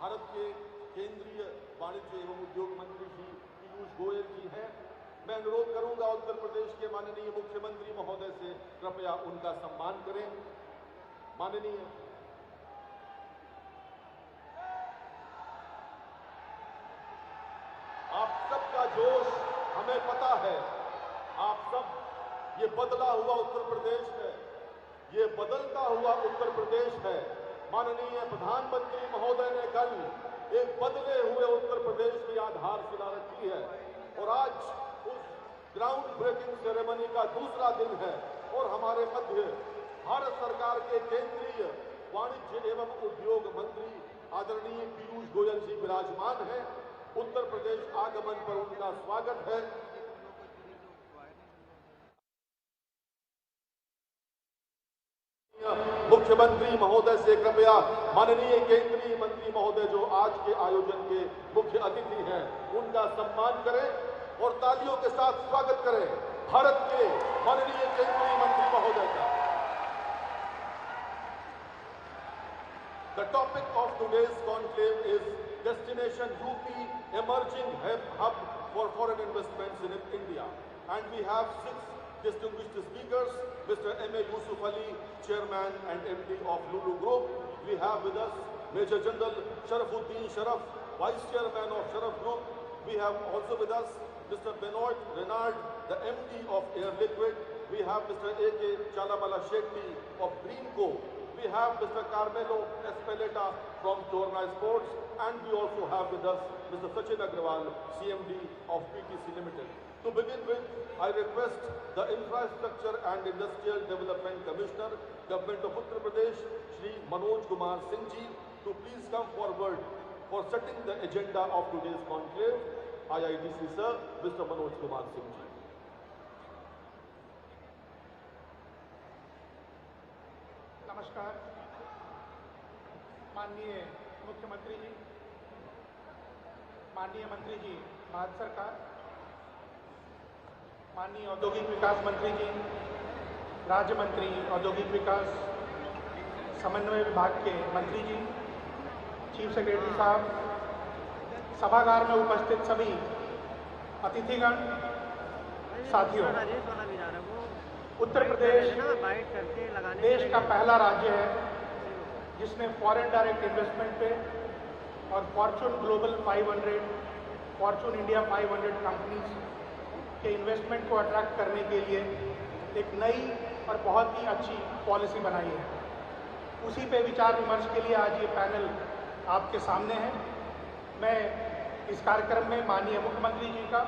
भारत के केंद्रीय वाणिज्य एवं उद्योग मंत्री श्री पीयूष गोयल जी हैं। मैं अनुरोध करूंगा उत्तर प्रदेश के माननीय मुख्यमंत्री महोदय से कृपया उनका सम्मान करें। माननीय आप सबका जोश हमें पता है, आप सब ये बदला हुआ उत्तर प्रदेश है, ये बदलता हुआ उत्तर प्रदेश है। माननीय प्रधानमंत्री महोदय ने कल एक बदले हुए उत्तर प्रदेश की आधारशिला रखी है और आज उस ग्राउंड ब्रेकिंग सेरेमनी का दूसरा दिन है और हमारे मध्य भारत सरकार के केंद्रीय वाणिज्य एवं उद्योग मंत्री आदरणीय पीयूष गोयल जी विराजमान हैं। उत्तर प्रदेश आगमन पर उनका स्वागत है। मुख्यमंत्री महोदय से कृपया माननीय केंद्रीय मंत्री महोदय जो आज के आयोजन के मुख्य अतिथि हैं उनका सम्मान करें और तालियों के साथ स्वागत करें भारत के माननीय केंद्रीय मंत्री महोदय का। The topic of today's conclave is Destination UP Emerging Hub for Foreign Investments in India, and we have 6 distinguished speakers. Mr. M.A. Yusuf Ali, Chairman and MD of Lulu Group. We have with us Major General Sharafuddin Sharaf, Vice Chairman of Sharaf Group. We have also with us Mr. Benoit Renard, the MD of Air Liquid. We have Mr. A.K. Chalamala Shetty of Greenco. We have Mr. Carmelo Espeleta from Torna Sports, and we also have with us Mr. Sachin Agrawal, CMD of PTC Limited. To begin with, I request the Infrastructure and Industrial Development Commissioner, Government of Uttar Pradesh, Shri Manoj Kumar Singh ji, to please come forward for setting the agenda of today's conclave. IIDC Sir, Mr. Manoj Kumar Singh ji. नमस्कार। माननीय मुख्यमंत्री जी, माननीय मंत्री जी भारत सरकार, माननीय औद्योगिक विकास मंत्री जी, राज्य मंत्री औद्योगिक विकास समन्वय विभाग के मंत्री जी, चीफ सेक्रेटरी साहब, सभागार में उपस्थित सभी अतिथिगण, साथियों, उत्तर प्रदेश देश का पहला राज्य है जिसने फॉरेन डायरेक्ट इन्वेस्टमेंट पे और Fortune global 500, Fortune India 500 companies के इन्वेस्टमेंट को अट्रैक्ट करने के लिए एक नई और बहुत ही अच्छी पॉलिसी बनाई है। उसी पे विचार विमर्श के लिए आज ये पैनल आपके सामने है। मैं इस कार्यक्रम में माननीय मुख्यमंत्री जी का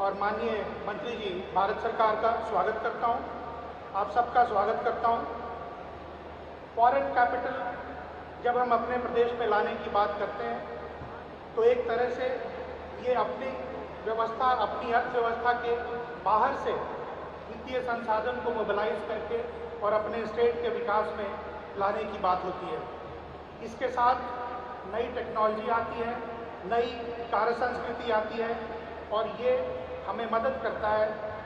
और माननीय मंत्री जी भारत सरकार का स्वागत करता हूं, आप सबका स्वागत करता हूं। फॉरेन कैपिटल जब हम अपने प्रदेश में लाने की बात करते हैं तो एक तरह से ये अपनी व्यवस्था, अपनी अर्थव्यवस्था के बाहर से वित्तीय संसाधन को मोबिलाइज करके और अपने स्टेट के विकास में लाने की बात होती है। इसके साथ नई टेक्नोलॉजी आती है, नई कार्य संस्कृति आती है और ये हमें मदद करता है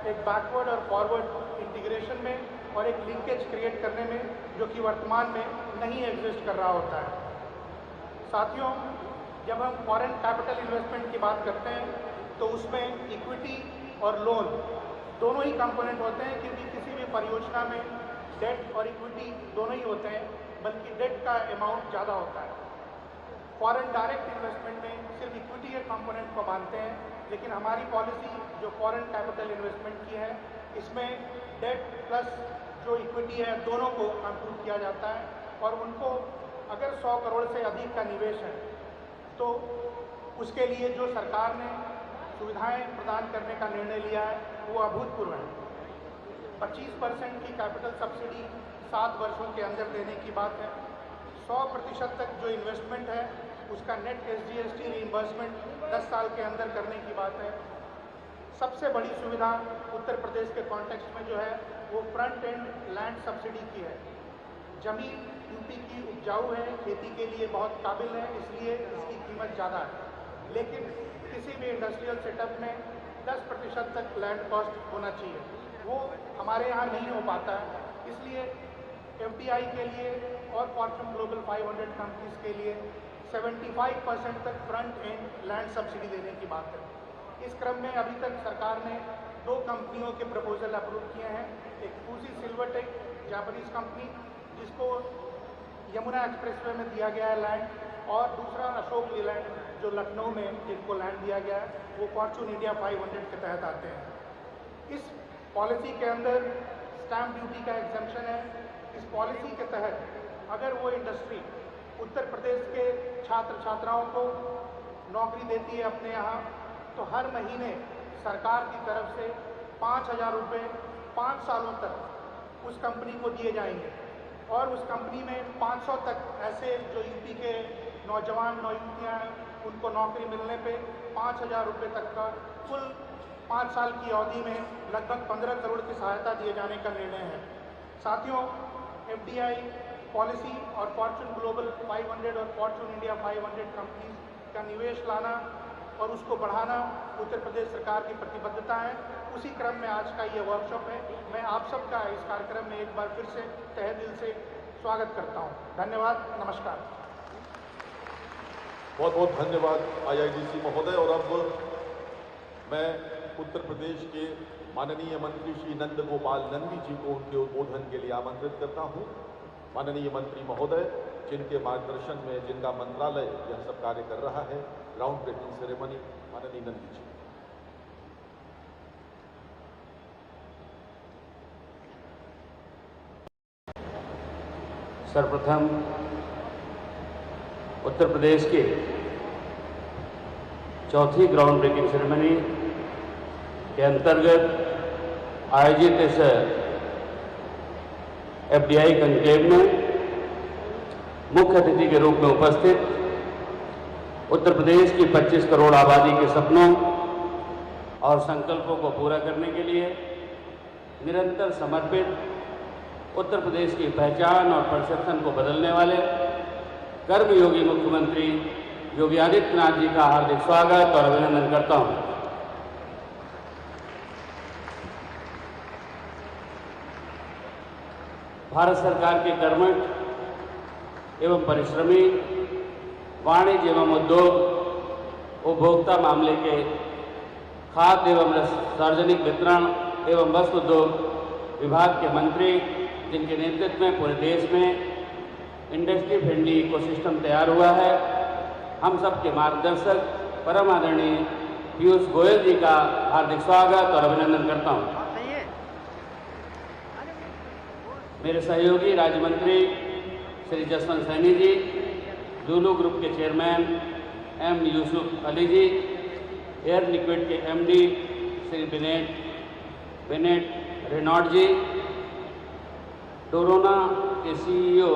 एक बैकवर्ड और फॉरवर्ड इंटीग्रेशन में और एक लिंकेज क्रिएट करने में जो कि वर्तमान में नहीं एग्जिस्ट कर रहा होता है। साथियों, जब हम फॉरेन कैपिटल इन्वेस्टमेंट की बात करते हैं तो उसमें इक्विटी और लोन दोनों ही कंपोनेंट होते हैं, क्योंकि किसी भी परियोजना में डेट और इक्विटी दोनों ही होते हैं, बल्कि डेट का अमाउंट ज़्यादा होता है। फॉरेन डायरेक्ट इन्वेस्टमेंट में सिर्फ इक्विटी के कंपोनेंट को मानते हैं, लेकिन हमारी पॉलिसी जो फॉरेन कैपिटल इन्वेस्टमेंट की है इसमें डेट प्लस जो इक्विटी है दोनों को कंप्यूट किया जाता है और उनको अगर 100 करोड़ से अधिक का निवेश है तो उसके लिए जो सरकार ने सुविधाएं प्रदान करने का निर्णय लिया है वो अभूतपूर्व है। 25% की कैपिटल सब्सिडी 7 वर्षों के अंदर देने की बात है। 100% तक जो इन्वेस्टमेंट है उसका नेट SGST रीइंबर्समेंट 10 साल के अंदर करने की बात है। सबसे बड़ी सुविधा उत्तर प्रदेश के कॉन्टेक्स्ट में जो है वो फ्रंट एंड लैंड सब्सिडी की है। जमीन यूपी की उपजाऊ है, खेती के लिए बहुत काबिल है, इसलिए इसकी कीमत ज़्यादा है, लेकिन किसी भी इंडस्ट्रियल सेटअप में 10% तक लैंड कॉस्ट होना चाहिए, वो हमारे यहाँ नहीं हो पाता है। इसलिए FDI के लिए और फॉर्चून ग्लोबल 500 कंपनीज के लिए 75% तक फ्रंट एंड लैंड सब्सिडी देने की बात है। इस क्रम में अभी तक सरकार ने 2 कंपनियों के प्रपोजल अप्रूव किए हैं। एक फूजी सिल्वरटेक जापानीज कंपनी, जिसको यमुना एक्सप्रेसवे में दिया गया है लैंड, और दूसरा अशोक लीलैंड जो लखनऊ में जिनको लैंड दिया गया है, वो फॉर्चून इंडिया 500 के तहत आते हैं। इस पॉलिसी के अंदर स्टैम्प ड्यूटी का एग्जम्पशन है। इस पॉलिसी के तहत अगर वो इंडस्ट्री उत्तर प्रदेश के छात्र छात्राओं को नौकरी देती है अपने यहाँ, तो हर महीने सरकार की तरफ से 5,000 रुपये 5 सालों तक उस कंपनी को दिए जाएंगे, और उस कंपनी में 500 तक ऐसे जो यूपी के नौजवान नौयुवतियाँ हैं, उनको नौकरी मिलने पे 5,000 रुपये तक का कुल 5 साल की अवधि में लगभग 15 करोड़ की सहायता दिए जाने का निर्णय है। साथियों, FDI पॉलिसी और फॉर्चून ग्लोबल 500 और फॉर्चून इंडिया 500 कंपनीज का निवेश लाना और उसको बढ़ाना उत्तर प्रदेश सरकार की प्रतिबद्धता है। उसी क्रम में आज का ये वर्कशॉप है। मैं आप सबका इस कार्यक्रम में एक बार फिर से तहे दिल से स्वागत करता हूँ। धन्यवाद, नमस्कार। बहुत बहुत धन्यवाद IIDC महोदय। और अब मैं उत्तर प्रदेश के माननीय मंत्री श्री नंद गोपाल नंदी जी को उनके उद्बोधन के लिए आमंत्रित करता हूँ। माननीय मंत्री महोदय, जिनके मार्गदर्शन में जिनका मंत्रालय यह सब कार्य कर रहा है, ग्राउंड ब्रेकिंग सेरेमनी, माननीय नंदी जी। सर्वप्रथम उत्तर प्रदेश के चौथी ग्राउंड ब्रेकिंग सेरेमनी के अंतर्गत आयोजित इस FDI कॉन्क्लेव में मुख्य अतिथि के रूप में उपस्थित उत्तर प्रदेश की 25 करोड़ आबादी के सपनों और संकल्पों को पूरा करने के लिए निरंतर समर्पित उत्तर प्रदेश की पहचान और परसेप्शन को बदलने वाले कर्मयोगी मुख्यमंत्री योगी आदित्यनाथ जी का हार्दिक स्वागत और अभिनंदन करता हूं। भारत सरकार के कर्मठ एवं परिश्रमी वाणिज्य एवं उद्योग, उपभोक्ता मामले के खाद्य एवं सार्वजनिक वितरण एवं वस्त्र उद्योग विभाग के मंत्री, जिनके नेतृत्व में पूरे देश में इंडस्ट्री फ्रेंडली इकोसिस्टम तैयार हुआ है, हम सबके मार्गदर्शक परम आदरणीय पीयूष गोयल जी का हार्दिक स्वागत और अभिनंदन करता हूँ। मेरे सहयोगी राज्य मंत्री श्री जसवंत सैनी जी, लुलु ग्रुप के chairman M Yusuff Ali ji, Air Liquide के MD Shri Bennet Reynold ji, डोरोना के CEO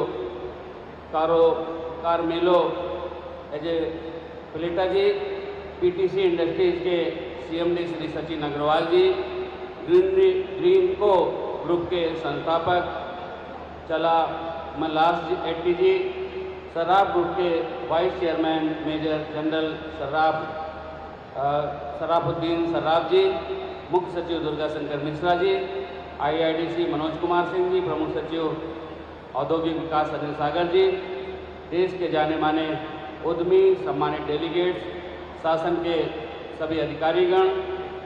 कार्मेलो एजेफिलेटा जी, PTC इंडस्ट्रीज के CMD श्री सचिन अग्रवाल जी, ग्रीनको ग्रुप के संस्थापक Chalamalasetty ji, Sarraf group के vice chairman major general Sarafuddin Sarraf ji, मुख्य सचिव दुर्गा शंकर मिश्रा जी, IIDC मनोज कुमार सिंह जी, प्रमुख सचिव औद्योगिक विकास अनिल सागर जी, देश के जाने माने उद्यमी, सम्मानित डेलीगेट्स, शासन के सभी अधिकारीगण,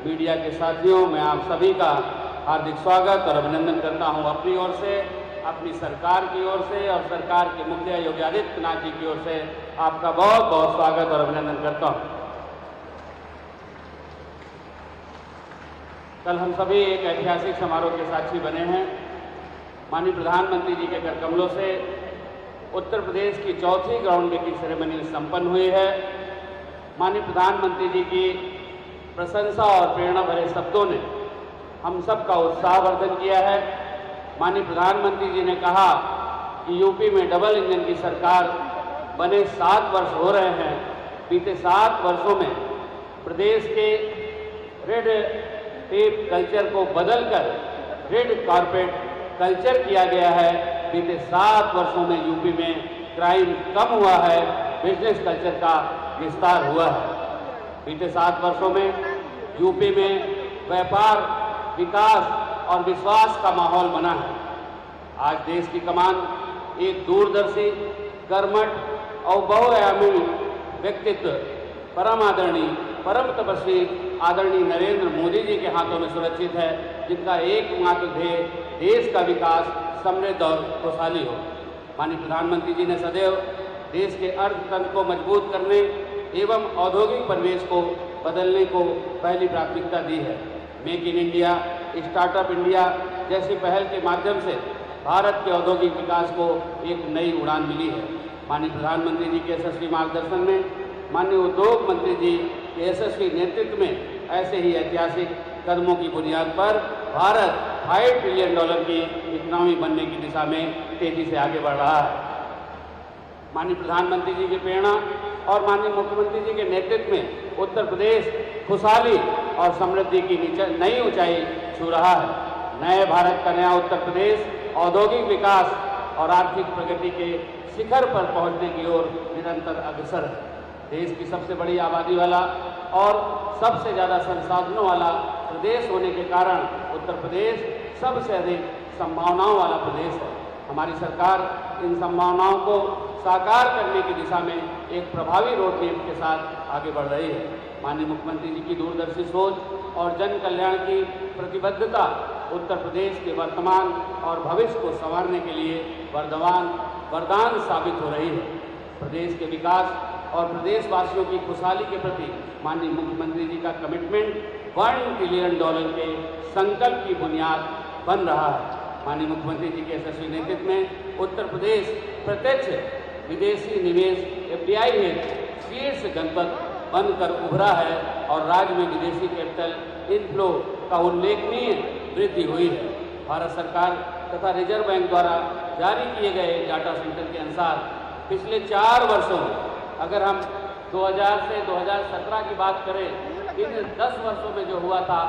मीडिया के साथियों, मैं आप सभी का हार्दिक स्वागत और अभिनंदन करता हूं। अपनी ओर से, अपनी सरकार की ओर से और सरकार के मुखिया योगी आदित्यनाथ जी की ओर से आपका बहुत बहुत स्वागत और अभिनंदन करता हूं। कल हम सभी एक ऐतिहासिक समारोह के साक्षी बने हैं। माननीय प्रधानमंत्री जी के कर कमलों से उत्तर प्रदेश की चौथी ग्राउंड ब्रेकिंग सेरेमनी संपन्न हुई है। माननीय प्रधानमंत्री जी की प्रशंसा और प्रेरणा भरे शब्दों ने हम सबका उत्साहवर्धन किया है। माननीय प्रधानमंत्री जी ने कहा कि यूपी में डबल इंजन की सरकार बने 7 वर्ष हो रहे हैं। बीते 7 वर्षों में प्रदेश के रेड टेप कल्चर को बदलकर रेड कारपेट कल्चर किया गया है। बीते 7 वर्षों में यूपी में क्राइम कम हुआ है, बिजनेस कल्चर का विस्तार हुआ है। बीते 7 वर्षों में यूपी में व्यापार, विकास और विश्वास का माहौल बना है। आज देश की कमान एक दूरदर्शी, कर्मठ और बहुआयामी व्यक्तित्व परम आदरणीय परम तपस्वी आदरणीय नरेंद्र मोदी जी के हाथों में सुरक्षित है, जिनका एकमात्र ध्येय देश का विकास समृद्ध और खुशहाली हो। माननीय प्रधानमंत्री जी ने सदैव देश के अर्थतंत्र को मजबूत करने एवं औद्योगिक परिवेश को बदलने को पहली प्राथमिकता दी है। Make in India, startup India जैसी पहल के माध्यम से भारत के औद्योगिक विकास को एक नई उड़ान मिली है। माननीय प्रधानमंत्री जी के यशस्वी मार्गदर्शन में, माननीय उद्योग मंत्री जी के यशस्वी नेतृत्व में ऐसे ही ऐतिहासिक कदमों की बुनियाद पर भारत $5 ट्रिलियन की इकोनॉमी बनने की दिशा में तेजी से आगे बढ़ रहा है। माननीय प्रधानमंत्री जी की प्रेरणा और माननीय मुख्यमंत्री जी के नेतृत्व में उत्तर प्रदेश खुशहाली और समृद्धि की नई ऊंचाई छू रहा है। नए भारत का नया उत्तर प्रदेश औद्योगिक विकास और आर्थिक प्रगति के शिखर पर पहुंचने की ओर निरंतर अग्रसर है। देश की सबसे बड़ी आबादी वाला और सबसे ज़्यादा संसाधनों वाला प्रदेश होने के कारण उत्तर प्रदेश सबसे अधिक संभावनाओं वाला प्रदेश है। हमारी सरकार इन संभावनाओं को साकार करने की दिशा में एक प्रभावी रोड मैप के साथ आगे बढ़ रही है। माननीय मुख्यमंत्री जी की दूरदर्शी सोच और जन कल्याण की प्रतिबद्धता उत्तर प्रदेश के वर्तमान और भविष्य को संवारने के लिए वरदान साबित हो रही है। प्रदेश के विकास और प्रदेशवासियों की खुशहाली के प्रति माननीय मुख्यमंत्री जी का कमिटमेंट $1 ट्रिलियन के संकल्प की बुनियाद बन रहा है। माननीय मुख्यमंत्री जी के यशस्वी नेतृत्व में उत्तर प्रदेश प्रत्यक्ष विदेशी निवेश FDI हेतु शीर्ष जनपद बनकर उभरा है और राज्य में विदेशी कैपिटल इनफ्लो का उल्लेखनीय वृद्धि हुई है। भारत सरकार तथा रिजर्व बैंक द्वारा जारी किए गए डाटा सेंटर के अनुसार पिछले 4 वर्षों में, अगर हम 2000 से 2017 की बात करें, इन 10 वर्षों में जो हुआ था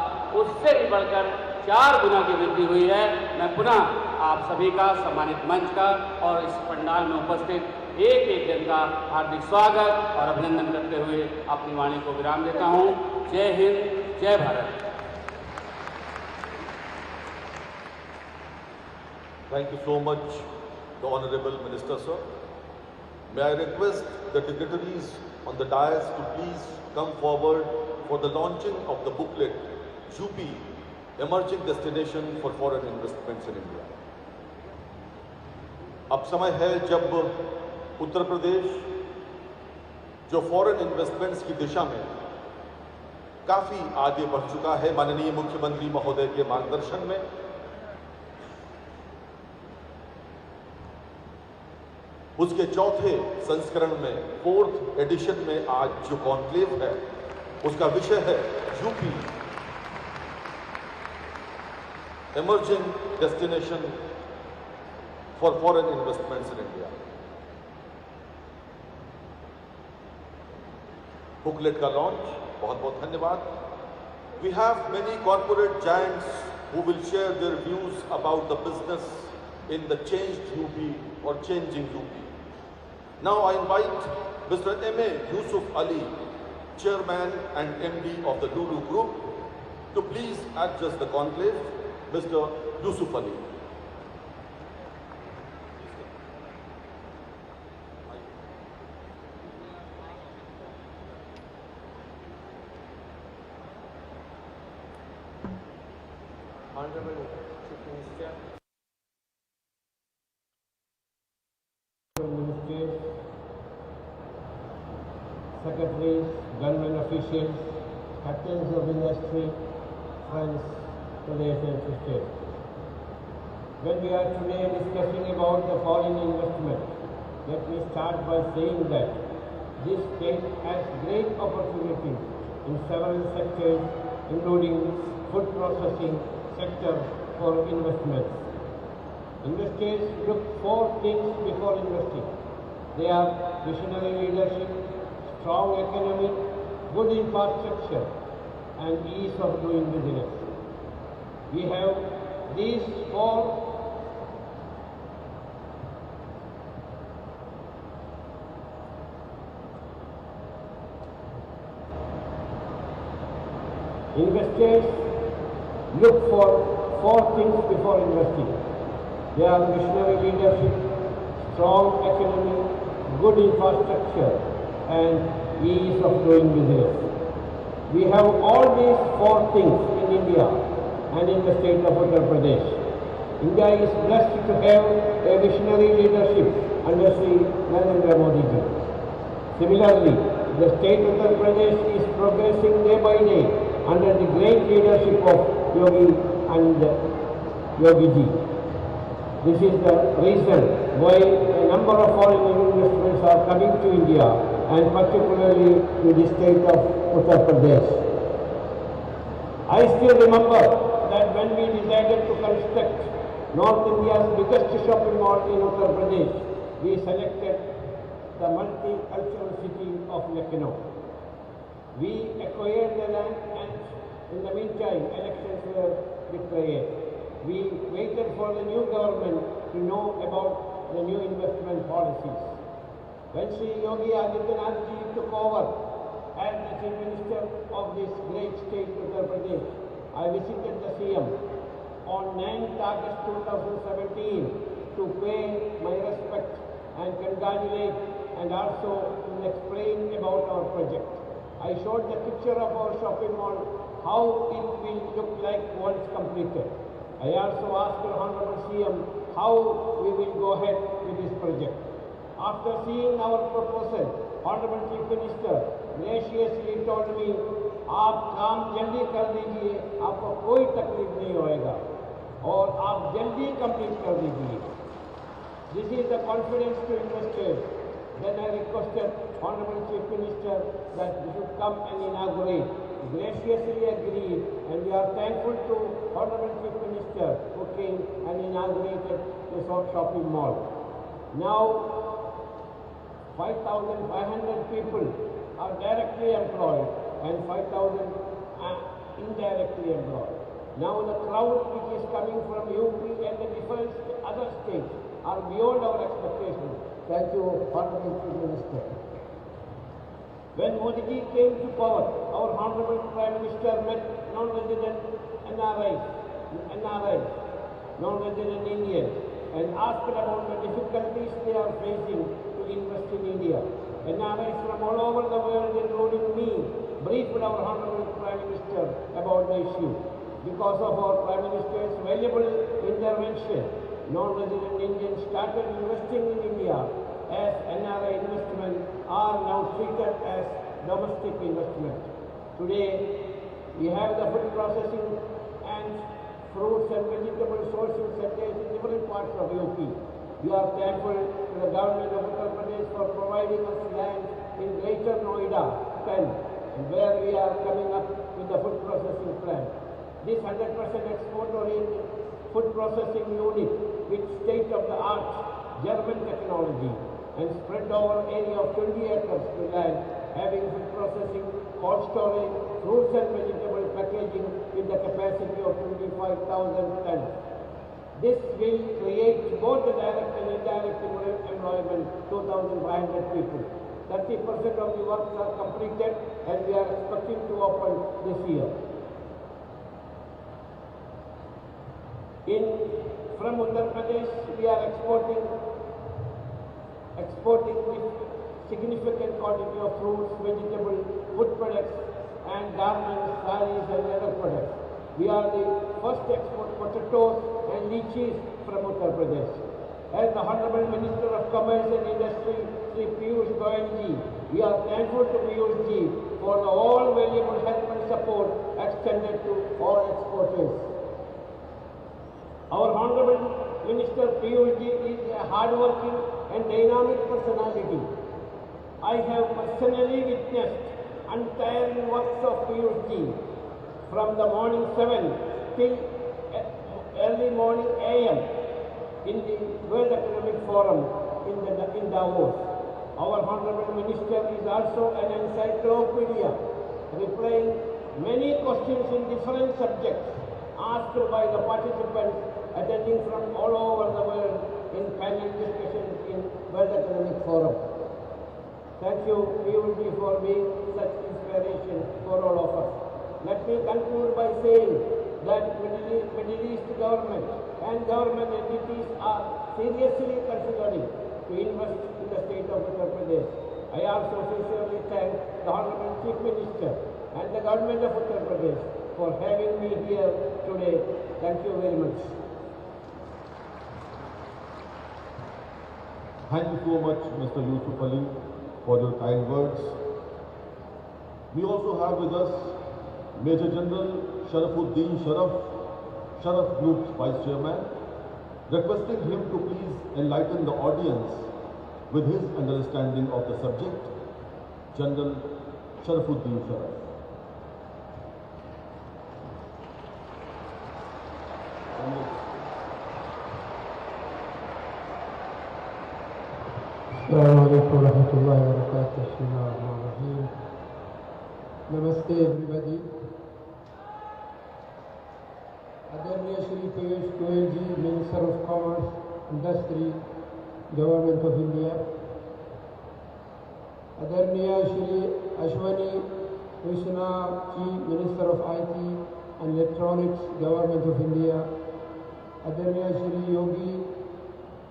उससे भी बढ़कर 4 गुना की वृद्धि हुई है। मैं पुनः आप सभी का, सम्मानित मंच का और इस पंडाल में उपस्थित एक एक जन का हार्दिक स्वागत और अभिनंदन करते हुए अपनी वाणी को विराम देता हूँ। जय हिंद, जय Bharat. Thank you so much, the Honorable Minister, sir. May I request the dignitaries on the dais to please come forward for the launching of the booklet, UP, Emerging Destination for Foreign Investments in India. अब समय है जब उत्तर प्रदेश जो foreign investments की दिशा में काफी आगे बढ़ चुका है, माननीय मुख्यमंत्री महोदय के मार्गदर्शन में उसके चौथे संस्करण में, 4th एडिशन में आज जो कॉन्क्लेव है उसका विषय है UP emerging destination for foreign investments in India. Booklet का लॉन्च, बहुत बहुत धन्यवाद। We have many corporate giants who will share their views about the business in the changed UP or changing UP. Now I invite Mr. M.A. Yusuf Ali, Chairman and MD of the Lulu Group, to please address the conclave. Mr. Yusuf Ali. Honorable Chief Minister, Ministers, Secretaries, government officials, captains of industry, friends, brothers and sisters. When we are today discussing about the foreign investment, let me start by saying that this state has great opportunities in several sectors, including food processing sector for investments. Investors look for things before investing. They are visionary leadership, strong economy, good infrastructure, and ease of doing business. We have these 4 investors look for 4 things before investing. They are visionary leadership, strong economy, good infrastructure, and ease of doing business. We have all these four things in India and in the state of Uttar Pradesh. India is blessed to have a visionary leadership under Sri Narendra Modi ji. Similarly, the state of Uttar Pradesh is progressing day by day under the great leadership of Yogi and Yogi ji. This is the reason why a number of foreign investments are coming to India, and particularly to the state of Uttar Pradesh. I still remember that when we decided to construct North India's biggest shopping mall in Uttar Pradesh, we selected the multicultural city of Lucknow. We acquired the land, and in the meantime, elections were declared. We waited for the new government to know about the new investment policies. When Sri Yogi Adityanath ji took over as the Chief Minister of this great state, Uttar Pradesh, I visited the CM on 9th August 2017 to pay my respect and congratulate and also explain about our project. I showed the picture of our shopping mall, how it will look like once completed. I also asked the Honorable CM how we will go ahead with this project. After seeing our proposal, Honorable Chief Minister graciously told me, "आप काम जल्दी कर दीजिए, आपको कोई तकलीफ नहीं होएगा और आप जल्दी कंप्लीट कर दीजिए." This is the confidence to investors. Then I requested Honorable Chief Minister that we should come and inaugurate. He graciously agreed, and we are thankful to Honorable Chief Minister who came and inaugurated the shopping mall. Now, 5,500 people are directly employed and 5,000 are indirectly employed. Now the crowd which is coming from UP and the different other states are beyond our expectations. Thank you, Honorable Chief Minister. When Modi ji came to power, our Honorable Prime Minister met non-resident NRIs, non-resident Indians, and asked about the difficulties they are facing to invest in India. NRIs from all over the world, including me, briefed our Honorable Prime Minister about the issue. Because of our Prime Minister's valuable intervention, non-resident Indians started investing in India, as NRI investment are now treated as domestic investment. Today, we have the food processing and fruits and vegetable sourcing centers in different parts of UP. We are thankful to the government of Uttar Pradesh for providing us land in Greater Noida 10, where we are coming up with the food processing plant. This 100% export-oriented food processing unit with state-of-the-art German technology and spread over area of 20 acres to land, having food processing, cold storage, fruits and vegetable packaging with the capacity of 25,000 tons. This will create both the direct and indirect employment, 2,500 people. 30% of the works are completed and we are expecting to open this year. From Uttar Pradesh, we are exporting significant quantity of fruits, vegetables, food products, and garments, sarees, and other products. We are the first export potatoes and lychees from Uttar Pradesh. As the Honorable Minister of Commerce and Industry, Sri Piyush Goyal ji, we are thankful to Piyush ji for the all valuable help and support extended to all exporters. Our Honorable Minister Piyush ji is a hard-working and dynamic personality. I have personally witnessed untiring works of Piyush ji from the morning 7 till early morning AM in the World Economic Forum in Davos. Our Honorable Minister is also an encyclopedia, replying many questions in different subjects asked by the participants attending from all over the world in panel discussions in World Economic Forum. Thank you, Piyush ji, for being such inspiration for all of us. Let me conclude by saying that Middle East government and government entities are seriously considering to invest in the state of Uttar Pradesh. I also sincerely thank the Honorable Chief Minister and the government of Uttar Pradesh for having me here today. Thank you very much. Thank you so much, Mr. Yusuf Ali, for your kind words. We also have with us Major General Sharafuddin Sharaf Group's Vice Chairman, requesting him to please enlighten the audience with his understanding of the subject. General Sharafuddin Sharaf. Assalamu alaikum wa rahmatullahi wa barakatuh. Bismillahirrahmanirrahim. Namaste everybody. Adharniya Shri Piyush Goyal ji, Minister of Commerce, Industry, Government of India. Adharniya Shri Ashwani Vaishnav ji, Minister of IT and Electronics, Government of India. Adharniya Shri Yogi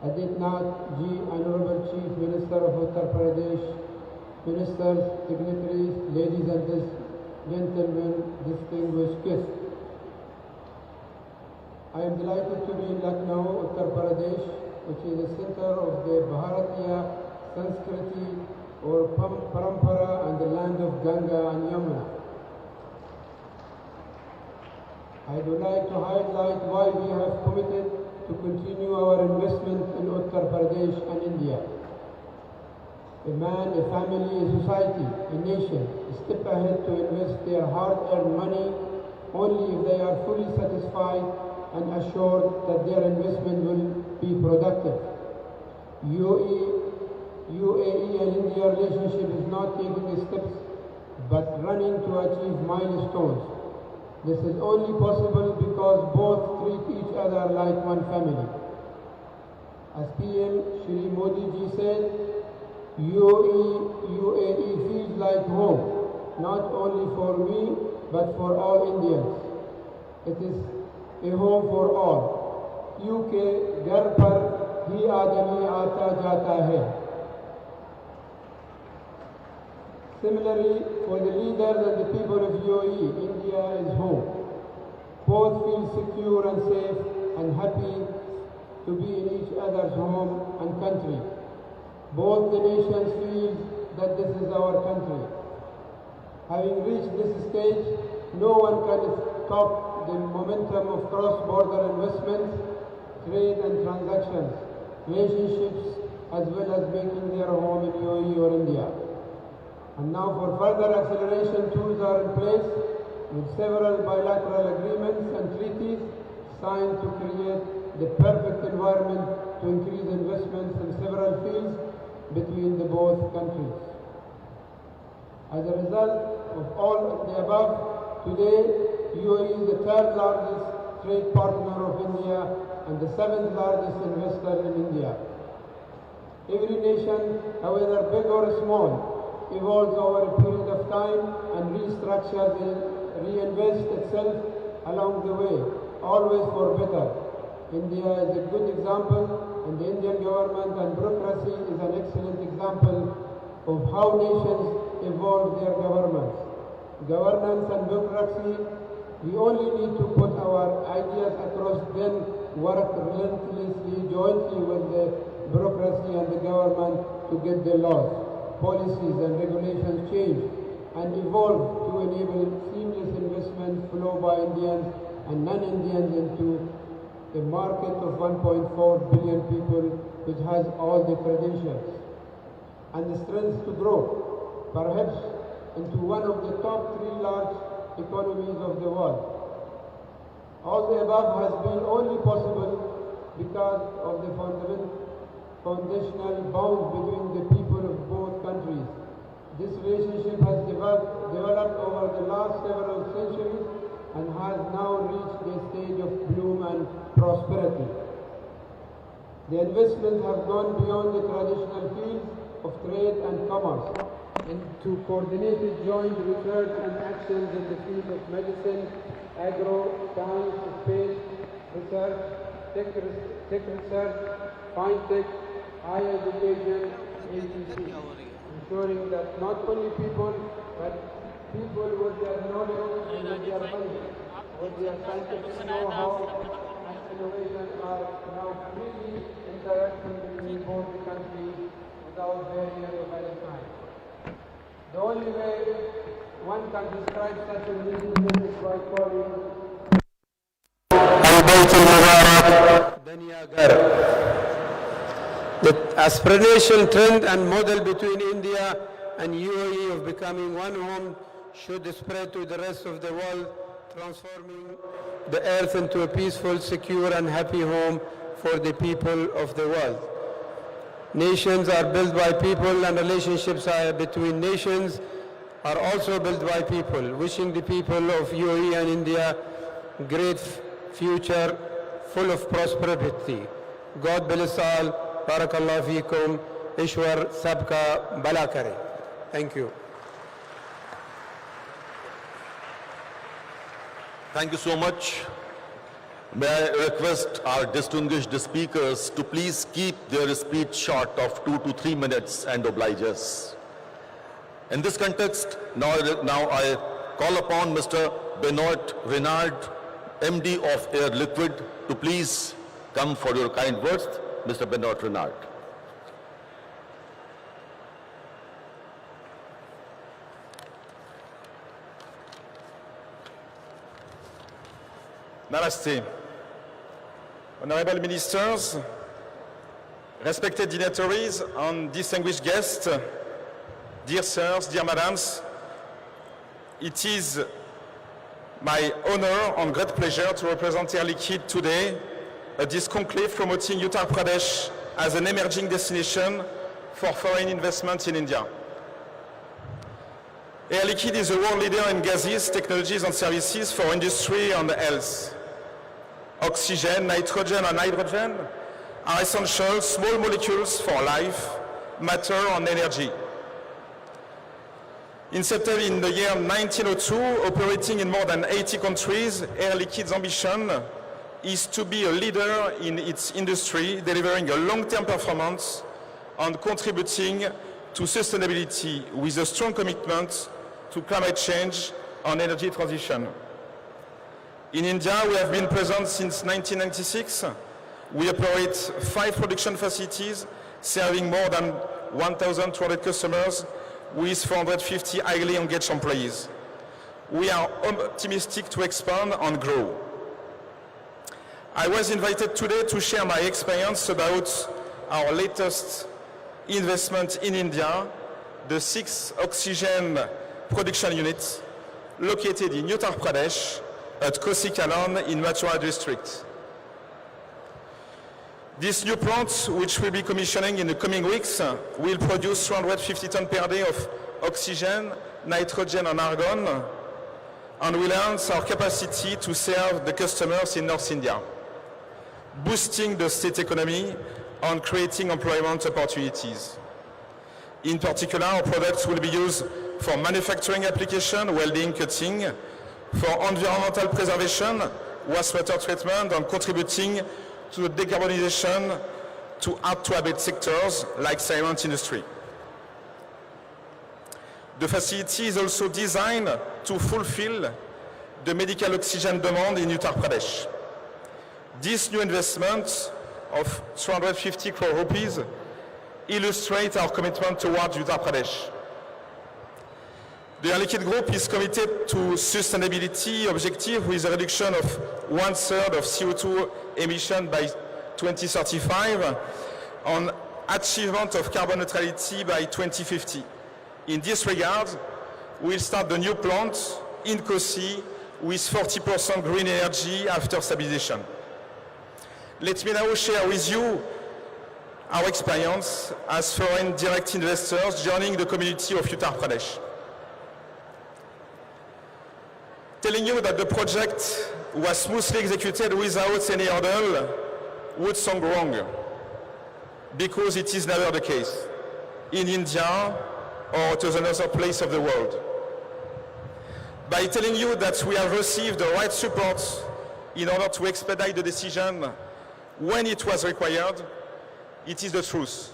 Adityanath ji, Honorable Chief Minister of Uttar Pradesh, Ministers, Dignitaries, ladies and gentlemen, distinguished guests. I am delighted to be in Lucknow, Uttar Pradesh, which is the center of the Bharatiya Sanskriti or Parampara and the land of Ganga and Yamuna. I would like to highlight why we have committed to continue our investment in Uttar Pradesh and India. A man, a family, a society, a nation step ahead to invest their hard-earned money only if they are fully satisfied and assured that their investment will be productive. UAE and India relationship is not taking steps but running to achieve milestones. This is only possible because both treat each other like one family. As PM Shri Modi ji said, UAE feels like home, not only for me but for all Indians. It is a home for all. क्योंकि घर पर ही आदमी आता जाता है. Similarly, for the leaders and the people of UAE, India is home. Both feel secure and safe and happy to be in each other's home and country. Both the nations feel that this is our country. Having reached this stage, no one can stop the momentum of cross-border investments, trade and transactions, relationships, as well as making their home in UAE or India. And now for further acceleration, tools are in place with several bilateral agreements and treaties signed to create the perfect environment to increase investments in several fields between the both countries. As a result of all of the above, today UAE is the third largest trade partner of India and the seventh largest investor in India. Every nation, however big or small, evolves over a period of time and restructures and reinvests itself along the way, always for better. India is a good example, and the Indian government and bureaucracy is an excellent example of how nations evolve their governments. Governance and bureaucracy, we only need to put our ideas across, then work relentlessly jointly with the bureaucracy and the government to get the laws, policies and regulations changed and evolve to enable seamless investment flow by Indians and non-Indians into a market of 1.4 billion people which has all the credentials and the strength to grow, perhaps into one of the top 3 large economies of the world. All the above has been only possible because of the foundational bond between the people of both countries. This relationship has developed over the last several centuries and has now reached the stage of bloom and prosperity. The investments have gone beyond the traditional fields of trade and commerce into coordinated joint research and actions in the field of medicine, agro, science, space research, tech research, fine tech, higher education, agency, ensuring that not only people, but people with their knowledge and with their money, with their scientific know-how and innovation are now freely interacting between both the countries without barrier of any kind. The only way one can describe such a relationship is by calling Al-Bayt al-Mubarak Baniagar. The aspirational trend and model between India and UAE of becoming one home should spread to the rest of the world, transforming the earth into a peaceful, secure and happy home for the people of the world. Nations are built by people, and relationships between nations are also built by people. Wishing the people of UAE and India great future full of prosperity. God bless all. Barakallah feekum. Ishwar sabka bala kare. Thank you. Thank you so much. May I request our distinguished speakers to please keep their speech short of 2 to 3 minutes and oblige us. In this context, now I call upon Mr. Benoit Renard, MD of Air Liquide, to please come for your kind words. Mr. Benoit Renard. Namaste. Honorable Ministers, respected dignitaries and distinguished guests, dear sirs, dear madams, it is my honor and great pleasure to represent Air Liquide today at this conclave promoting Uttar Pradesh as an emerging destination for foreign investment in India. Air Liquide is a world leader in gases, technologies and services for industry and health. Oxygen, nitrogen and hydrogen are essential small molecules for life, matter and energy. Incepted in the year 1902, operating in more than 80 countries, Air Liquide's ambition is to be a leader in its industry, delivering a long-term performance and contributing to sustainability with a strong commitment to climate change and energy transition. In India, we have been present since 1996. We operate 5 production facilities serving more than 1,200 customers with 450 highly engaged employees. We are optimistic to expand and grow. I was invited today to share my experience about our latest investment in India, the 6 oxygen production units located in Uttar Pradesh at Kosi Kalan in Mathura district. This new plant, which will be commissioning in the coming weeks, will produce 250 tons per day of oxygen, nitrogen and argon, and will enhance our capacity to serve the customers in North India, boosting the state economy and creating employment opportunities. In particular, our products will be used for manufacturing application, welding, cutting, for environmental preservation, wastewater treatment, and contributing to the decarbonization to hard-to-abate sectors like cement industry. The facility is also designed to fulfill the medical oxygen demand in Uttar Pradesh. This new investment of 250 crore rupees illustrates our commitment towards Uttar Pradesh. The Air Liquide Group is committed to sustainability objective with a reduction of 1/3 of CO2 emission by 2035 and achievement of carbon neutrality by 2050. In this regard, we'll start the new plant in Kosi with 40% green energy after stabilization. Let me now share with you our experience as foreign direct investors joining the community of Uttar Pradesh. Telling you that the project was smoothly executed without any hurdle would sound wrong, because it is never the case in India or to another place of the world. By telling you that we have received the right support in order to expedite the decision when it was required, it is the truth.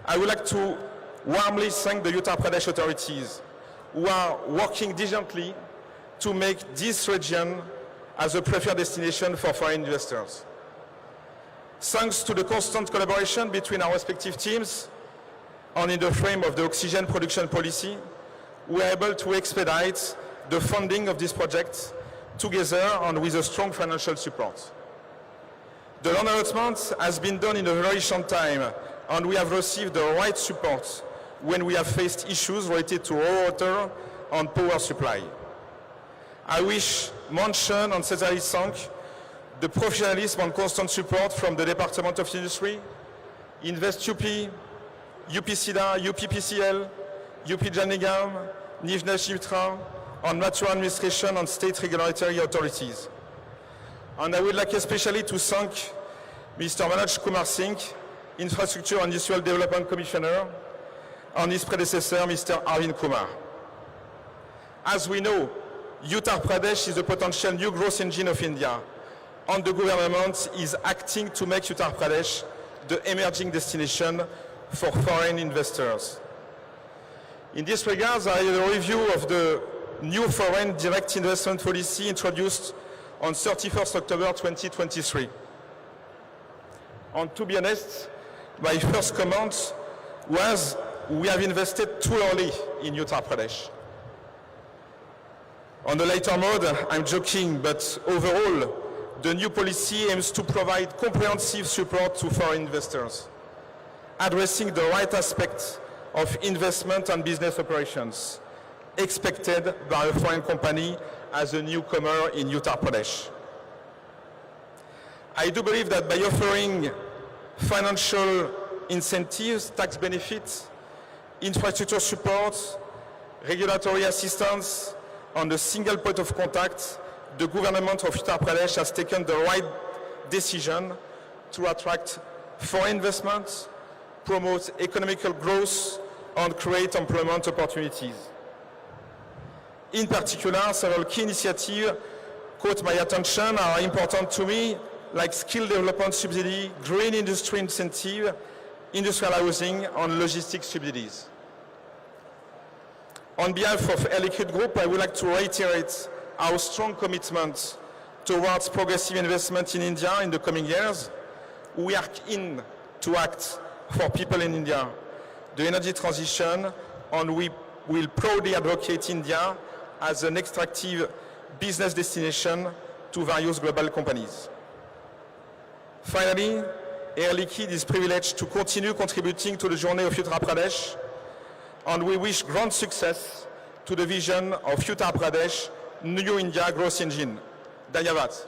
I would like to warmly thank the Uttar Pradesh authorities who are working diligently to make this region as a preferred destination for foreign investors. Thanks to the constant collaboration between our respective teams and in the frame of the oxygen production policy, we are able to expedite the funding of this project together and with a strong financial support. The land allotment has been done in a very short time, and we have received the right support when we have faced issues related to raw water and power supply. I wish mention and sincerely thank the professionalism and constant support from the Department of Industry, Invest UP, UPSIDA, UPPCL, UP Jal Nigam, Nijnesh Mitra, and Natural Administration and state regulatory authorities. And I would like especially to thank Mr. Manoj Kumar Singh, Infrastructure and Industrial Development Commissioner, and his predecessor, Mr. Arvind Kumar. As we know, Uttar Pradesh is a potential new growth engine of India, and the government is acting to make Uttar Pradesh the emerging destination for foreign investors. In this regard, I had a review of the new foreign direct investment policy introduced on 31st October 2023. And to be honest, my first comment was we have invested too early in Uttar Pradesh. On the later mode, I'm joking, but overall, the new policy aims to provide comprehensive support to foreign investors, addressing the right aspects of investment and business operations expected by a foreign company as a newcomer in Uttar Pradesh. I do believe that by offering financial incentives, tax benefits, infrastructure support, regulatory assistance, and a single point of contact, the government of Uttar Pradesh has taken the right decision to attract foreign investments, promote economical growth, and create employment opportunities. In particular, several key initiatives caught my attention are important to me, like skill development subsidy, green industry incentive, industrial housing, and logistics subsidies. On behalf of Air Liquide Group, I would like to reiterate our strong commitment towards progressive investment in India in the coming years. We are keen to act for people in India, the energy transition, and we will proudly advocate India as an attractive business destination to various global companies. Finally, Air Liquide is privileged to continue contributing to the journey of Uttar Pradesh, and we wish grand success to the vision of Uttar Pradesh New India Growth Engine. Dhanyavad.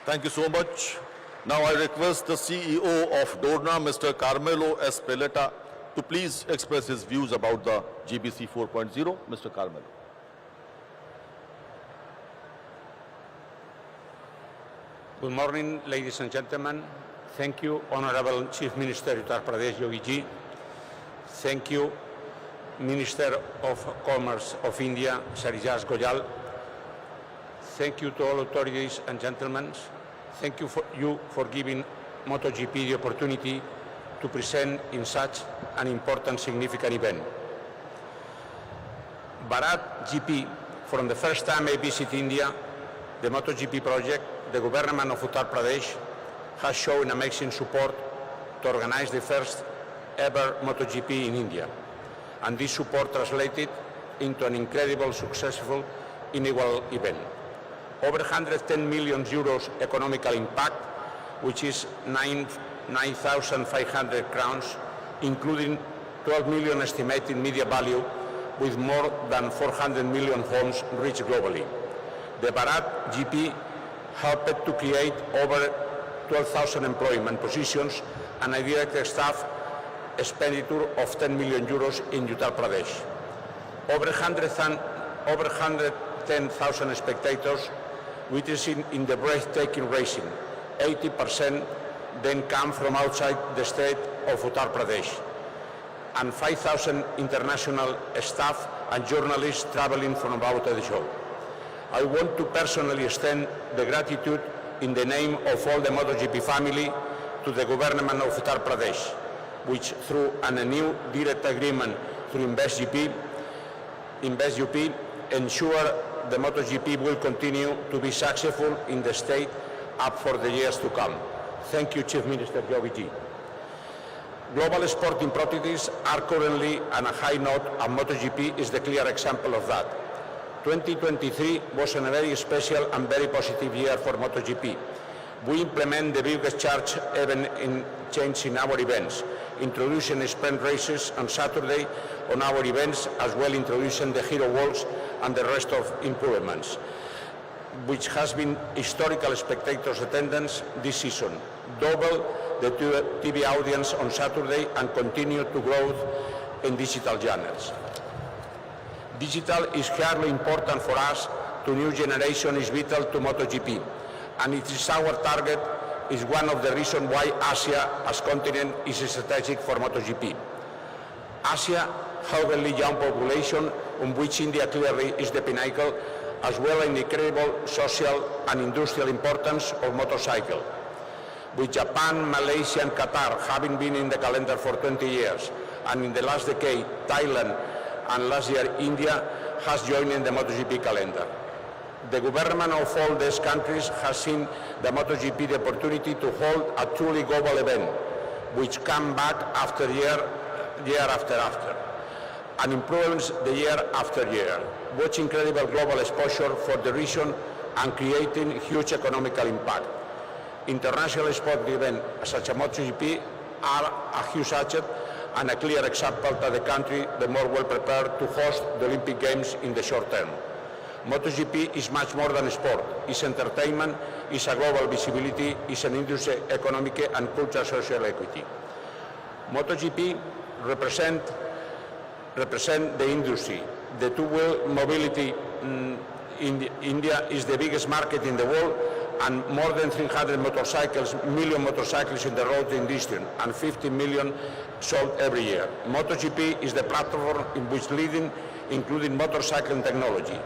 Thank you so much. Now I request the CEO of Dorna, Mr. Carmelo S. Peleta, to please express his views about the GBC 4.0. Mr. Carmelo. Good morning, ladies and gentlemen. Thank you, Honorable Chief Minister Uttar Pradesh, Yogi Ji. Thank you, Minister of Commerce of India, Sarijas Goyal. Thank you to all authorities and gentlemen. Thank you for giving MotoGP the opportunity to present in such an important, significant event. Bharat GP, from the first time I visit India, the MotoGP project, the government of Uttar Pradesh has shown amazing support to organize the first ever MotoGP in India. And this support translated into an incredible, successful, inaugural event. Over 110 million euros economical impact, which is 9,500 crowns, including 12 million estimated media value, with more than 400 million homes reached globally. The Bharat GP helped to create over 12,000 employment positions and a direct staff expenditure of 10 million euros in Uttar Pradesh. Over 110,000 spectators witnessing in the breathtaking racing. 80% then come from outside the state of Uttar Pradesh. And 5,000 international staff and journalists traveling from about the show. I want to personally extend the gratitude in the name of all the MotoGP family, to the government of Uttar Pradesh, which through a new direct agreement through InvestUP, ensure the MotoGP will continue to be successful in the state up for the years to come. Thank you, Chief Minister Yogi Ji. Global sporting properties are currently on a high note, and MotoGP is the clear example of that. 2023 was a very special and very positive year for MotoGP. We implement the biggest change in our events, introducing sprint races on Saturday on our events, as well introducing the Hero Walls and the rest of improvements, which has been historical spectators' attendance this season, double the TV audience on Saturday, and continue to grow in digital channels. Digital is hugely important for us. To new generation is vital to MotoGP, and it is our target, is one of the reasons why Asia as continent is strategic for MotoGP. Asia has a really young population, on which India clearly is the pinnacle, as well as the incredible social and industrial importance of motorcycle. With Japan, Malaysia and Qatar having been in the calendar for 20 years, and in the last decade, Thailand, and last year India has joined in the MotoGP calendar. The government of all these countries has seen the MotoGP the opportunity to hold a truly global event, which come back after year after, and improves the year after year, with incredible global exposure for the region and creating huge economical impact. International sport events such as MotoGP are a huge asset and a clear example that the country the more well prepared to host the Olympic Games in the short term. MotoGP is much more than sport. It's entertainment, it's a global visibility, it's an industry, economic and cultural social equity. MotoGP represent the industry. The two-wheel mobility in India is the biggest market in the world, and more than 300 million motorcycles in the road industry, and 50 million sold every year. MotoGP is the platform in which leading, including motorcycling technology.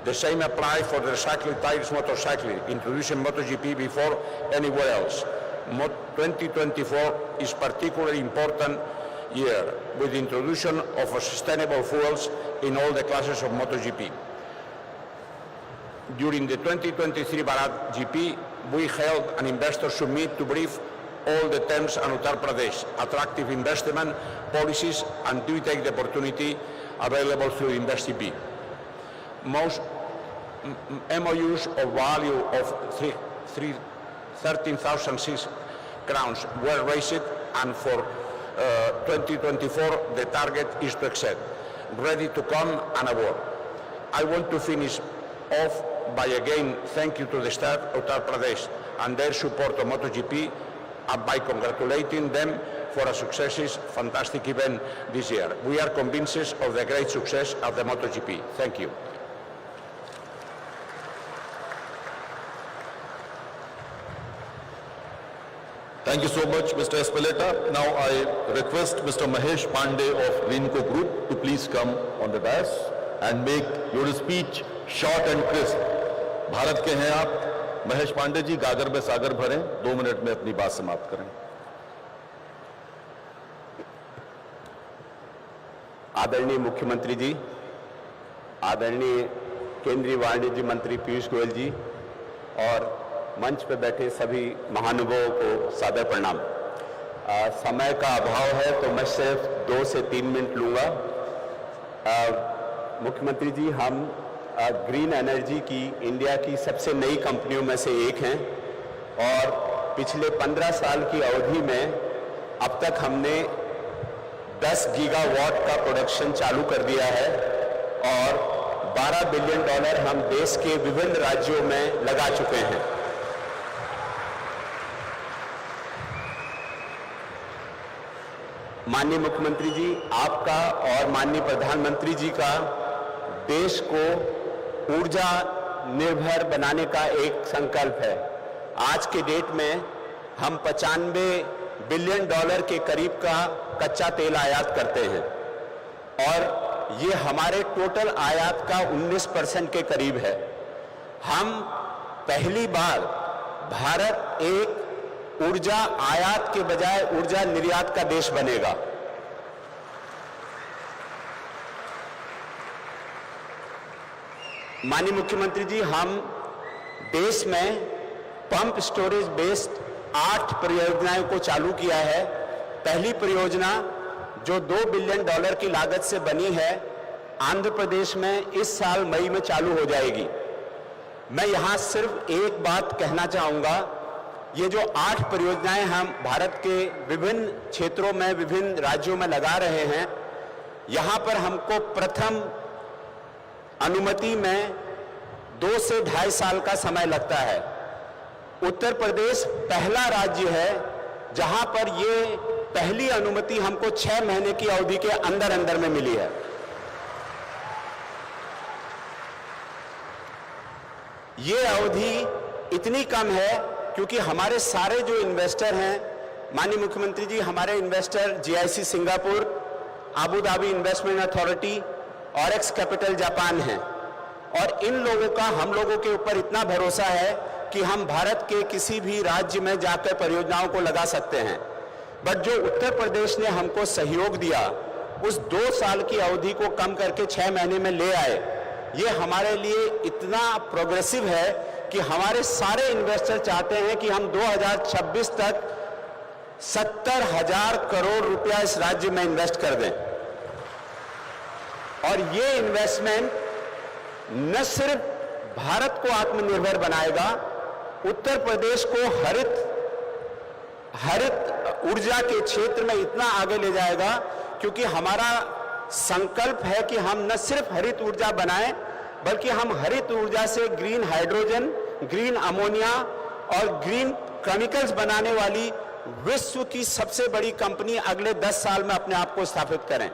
The same applies for the cycling tires motorcycling, introducing MotoGP before anywhere else. 2024 is particularly important year, with the introduction of sustainable fuels in all the classes of MotoGP. During the 2023 Bharat GP, we held an investor summit to brief all the terms and Uttar Pradesh, attractive investment policies, and to take the opportunity available through InvestUP. Most MOUs of value of 13,006 crowns were raised, and for 2024 the target is to exceed. Ready to come and award. I want to finish off by again thank you to the staff of Uttar Pradesh and their support of MotoGP, and by congratulating them for a fantastic event this year. We are convinced of the great success of the MotoGP. Thank you. Thank you so much, Mr. Espeleta. Now I request Mr. Mahesh Pandey of Greenco Group to please come on the dais and make your speech short and crisp. Bharat के हैं आप, महेश पांडे जी, गागर में सागर भरें, 2 minute में अपनी बात समाप्त करें। आदरणीय मुख्यमंत्री जी, आदरणीय केंद्रीय वाणिज्य मंत्री पीयूष गोयल जी और मंच पर बैठे सभी महानुभावों को सादर प्रणाम। समय का अभाव है तो मैं सिर्फ 2 से 3 मिनट लूंगा। मुख्यमंत्री जी, हम ग्रीन एनर्जी की इंडिया की सबसे नई कंपनियों में से एक हैं, और पिछले 15 साल की अवधि में अब तक हमने 10 गीगावाट का प्रोडक्शन चालू कर दिया है, और $12 बिलियन हम देश के विभिन्न राज्यों में लगा चुके हैं। माननीय मुख्यमंत्री जी, आपका और माननीय प्रधानमंत्री जी का देश को ऊर्जा निर्भर बनाने का एक संकल्प है। आज के डेट में हम $95 बिलियन के करीब का कच्चा तेल आयात करते हैं, और ये हमारे टोटल आयात का 19% के करीब है। हम पहली बार भारत एक ऊर्जा आयात के बजाय ऊर्जा निर्यात का देश बनेगा। माननीय मुख्यमंत्री जी, हम देश में पंप स्टोरेज बेस्ड 8 परियोजनाओं को चालू किया है। पहली परियोजना जो $2 बिलियन की लागत से बनी है, आंध्र प्रदेश में इस साल मई में चालू हो जाएगी। मैं यहां सिर्फ एक बात कहना चाहूंगा, ये जो 8 परियोजनाएं हम भारत के विभिन्न क्षेत्रों में, विभिन्न राज्यों में लगा रहे हैं, यहां पर हमको प्रथम अनुमति में 2 से 2.5 साल का समय लगता है। उत्तर प्रदेश पहला राज्य है जहां पर ये पहली अनुमति हमको 6 महीने की अवधि के अंदर अंदर में मिली है। ये अवधि इतनी कम है क्योंकि हमारे सारे जो इन्वेस्टर हैं, माननीय मुख्यमंत्री जी, हमारे investor GIC Singapore, Abu Dhabi investment authority, Orix capital Japan हैं, और इन लोगों का हम लोगों के ऊपर इतना भरोसा है कि हम भारत के किसी भी राज्य में जाकर परियोजनाओं को लगा सकते हैं। बट जो उत्तर प्रदेश ने हमको सहयोग दिया, उस 2 साल की अवधि को कम करके 6 महीने में ले आए, ये हमारे लिए इतना प्रोग्रेसिव है कि हमारे सारे इन्वेस्टर चाहते हैं कि हम 2026 तक 70,000 करोड़ रुपया इस राज्य में इन्वेस्ट कर दें। और ये इन्वेस्टमेंट न सिर्फ भारत को आत्मनिर्भर बनाएगा, उत्तर प्रदेश को हरित ऊर्जा के क्षेत्र में इतना आगे ले जाएगा, क्योंकि हमारा संकल्प है कि हम न सिर्फ हरित ऊर्जा बनाएं, बल्कि हम हरित ऊर्जा से ग्रीन हाइड्रोजन, ग्रीन अमोनिया और ग्रीन केमिकल्स बनाने वाली विश्व की सबसे बड़ी कंपनी अगले 10 साल में अपने आप को स्थापित करें।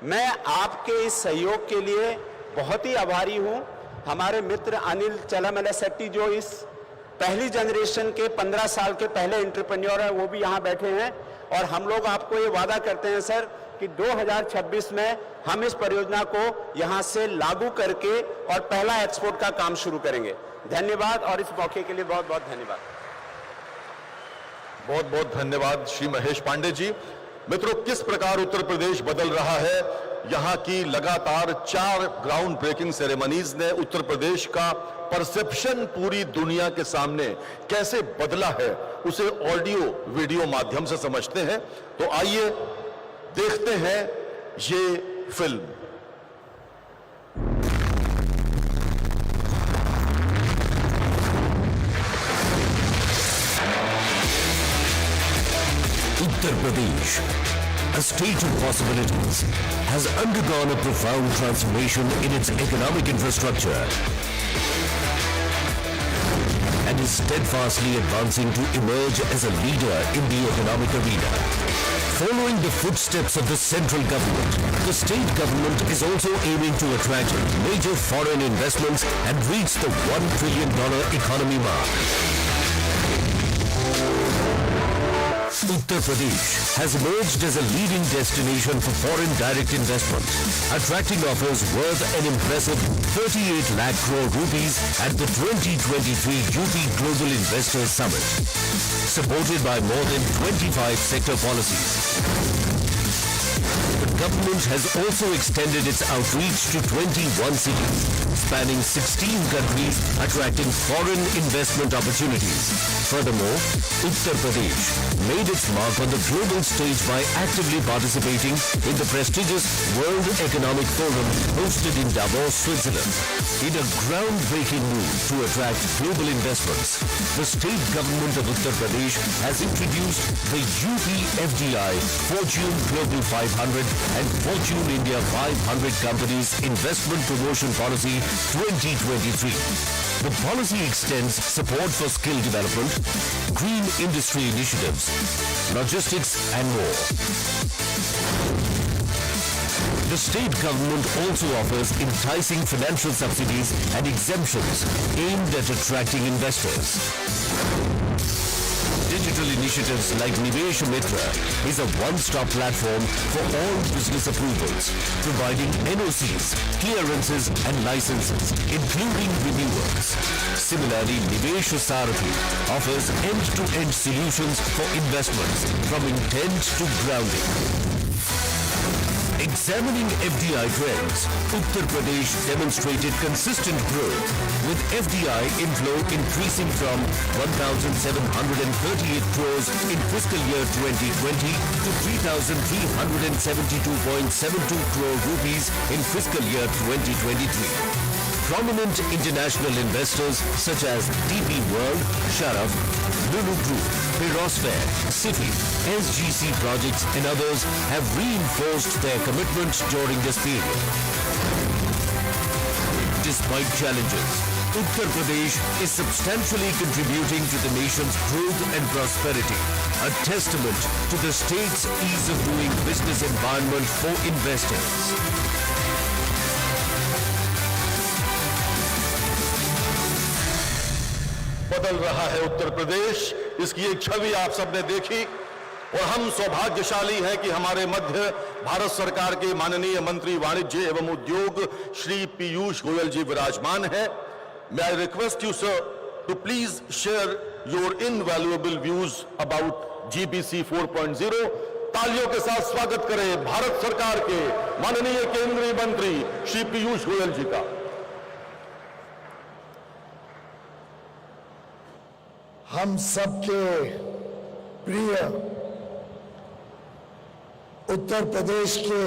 मैं आपके इस सहयोग के लिए बहुत ही आभारी हूं। हमारे मित्र अनिल चलामला शेट्टी, जो इस पहली जनरेशन के 15 साल के पहले एंटरप्रेन्योर हैं, वो भी यहां बैठे हैं, और हम लोग आपको ये वादा करते हैं सर कि 2026 में हम इस परियोजना को यहां से लागू करके और पहला एक्सपोर्ट का काम शुरू करेंगे। धन्यवाद, और इस मौके के लिए बहुत बहुत धन्यवाद। बहुत बहुत धन्यवाद श्री महेश पांडे जी। मित्रों, किस प्रकार उत्तर प्रदेश बदल रहा है, यहाँ की लगातार 4 ग्राउंड ब्रेकिंग सेरेमनीज ने उत्तर प्रदेश का परसेप्शन पूरी दुनिया के सामने कैसे बदला है, उसे ऑडियो वीडियो माध्यम से समझते हैं। तो आइए देखते हैं ये film. Uttar Pradesh, a state of possibilities, has undergone a profound transformation in its economic infrastructure and is steadfastly advancing to emerge as a leader in the economic arena. Following the footsteps of the central government, the state government is also aiming to attract major foreign investments and reach the $1 trillion economy mark. Uttar Pradesh has emerged as a leading destination for foreign direct investment, attracting offers worth an impressive 38 lakh crore rupees at the 2023 UP Global Investors Summit, supported by more than 25 sector policies. The government has also extended its outreach to 21 cities, spanning 16 countries, attracting foreign investment opportunities. Furthermore, Uttar Pradesh made its mark on the global stage by actively participating in the prestigious World Economic Forum hosted in Davos, Switzerland. In a groundbreaking move to attract global investments, the state government of Uttar Pradesh has introduced the UP FDI Fortune Global 500 and Fortune India 500 Companies Investment Promotion Policy 2023. The policy extends support for skill development, green industry initiatives, logistics and more. The state government also offers enticing financial subsidies and exemptions aimed at attracting investors. Digital initiatives like Nivesh Mitra is a one-stop platform for all business approvals, providing NOCs, clearances and licenses, including renewals. Similarly, Nivesh Sarathi offers end-to-end solutions for investments from intent to grounding. Examining FDI trends, Uttar Pradesh demonstrated consistent growth, with FDI inflow increasing from 1,738 crores in fiscal year 2020 to 3,372.72 crore rupees in fiscal year 2023. Prominent international investors such as DP World, Sharaf, Lulu Group, Pirosfair, City, SGC Projects and others have reinforced their commitment during this period. Despite challenges, Uttar Pradesh is substantially contributing to the nation's growth and prosperity, a testament to the state's ease of doing business environment for investors. बदल रहा है उत्तर प्रदेश, इसकी एक छवि आप सबने देखी और हम सौभाग्यशाली हैं कि हमारे मध्य भारत सरकार के माननीय मंत्री वाणिज्य एवं उद्योग श्री पीयूष गोयल जी विराजमान हैं। May I request you, sir, to please share your invaluable views about GBC 4.0. तालियों के साथ स्वागत करें भारत सरकार के माननीय केंद्रीय मंत्री श्री पीयूष गोयल जी का। हम सबके प्रिय उत्तर प्रदेश के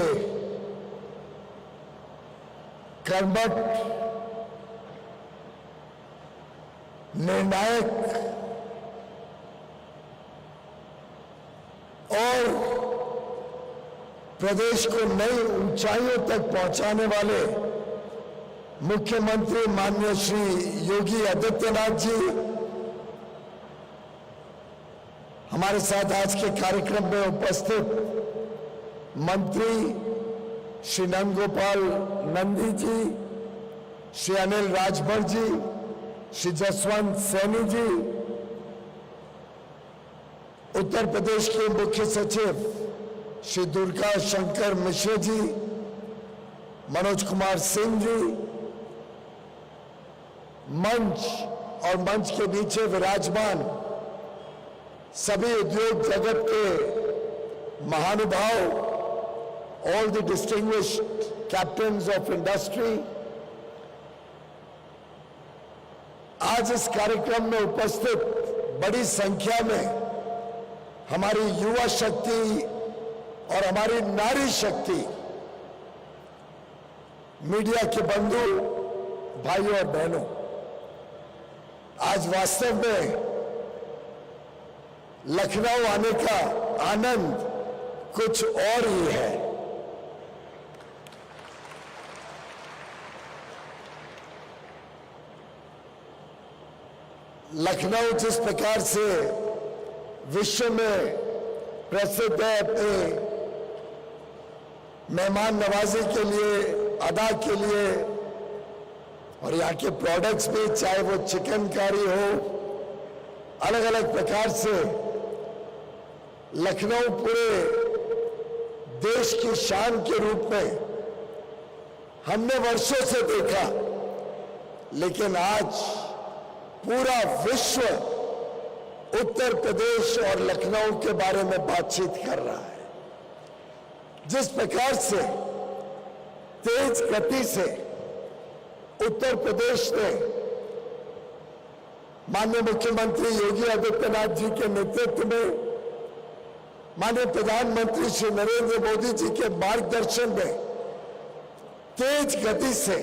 कर्मठ निर्णायक और प्रदेश को नई ऊंचाइयों तक पहुंचाने वाले मुख्यमंत्री माननीय श्री योगी आदित्यनाथ जी हमारे साथ आज के कार्यक्रम में उपस्थित मंत्री श्री नंदगोपाल नंदी जी, श्री अनिल राजभर जी, श्री जसवंत सैनी जी, उत्तर प्रदेश के मुख्य सचिव श्री दुर्गा शंकर मिश्र जी, मनोज कुमार सिंह जी, मंच और मंच के नीचे विराजमान सभी उद्योग जगत के महानुभाव, all the distinguished captains of industry, आज इस कार्यक्रम में उपस्थित बड़ी संख्या में हमारी युवा शक्ति और हमारी नारी शक्ति, मीडिया के बंधु भाइयों और बहनों, आज वास्तव में लखनऊ आने का आनंद कुछ और ही है। लखनऊ जिस प्रकार से विश्व में प्रसिद्ध है अपने मेहमान नवाजी के लिए, अदा के लिए, और यहाँ के प्रोडक्ट्स भी, चाहे वो चिकनकारी हो, अलग अलग प्रकार से लखनऊ पूरे देश की शान के रूप में हमने वर्षों से देखा, लेकिन आज पूरा विश्व उत्तर प्रदेश और लखनऊ के बारे में बातचीत कर रहा है। जिस प्रकार से तेज गति से उत्तर प्रदेश ने माननीय मुख्यमंत्री योगी आदित्यनाथ जी के नेतृत्व में, माननीय प्रधानमंत्री श्री नरेंद्र मोदी जी के मार्गदर्शन में तेज गति से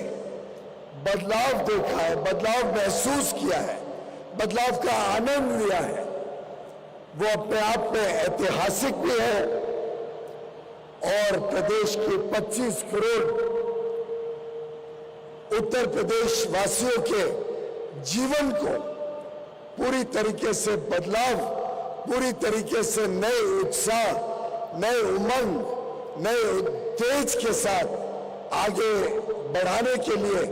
बदलाव देखा है, बदलाव महसूस किया है, बदलाव का आनंद लिया है, वो अपने आप में ऐतिहासिक भी है और प्रदेश के 25 करोड़ उत्तर प्रदेश वासियों के जीवन को पूरी तरीके से बदलाव, पूरी तरीके से नए उत्साह, नए उमंग, नए तेज के साथ आगे बढ़ाने के लिए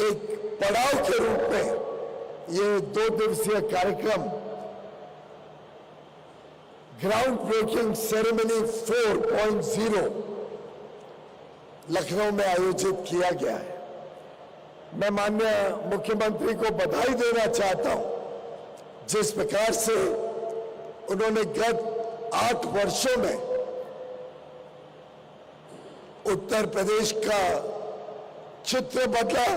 एक पड़ाव के रूप में ये 2 दिवसीय कार्यक्रम ग्राउंड ब्रेकिंग सेरेमनी 4.0 लखनऊ में आयोजित किया गया है। मैं माननीय मुख्यमंत्री को बधाई देना चाहता हूं जिस प्रकार से उन्होंने गत 8 वर्षों में उत्तर प्रदेश का चित्र बदला,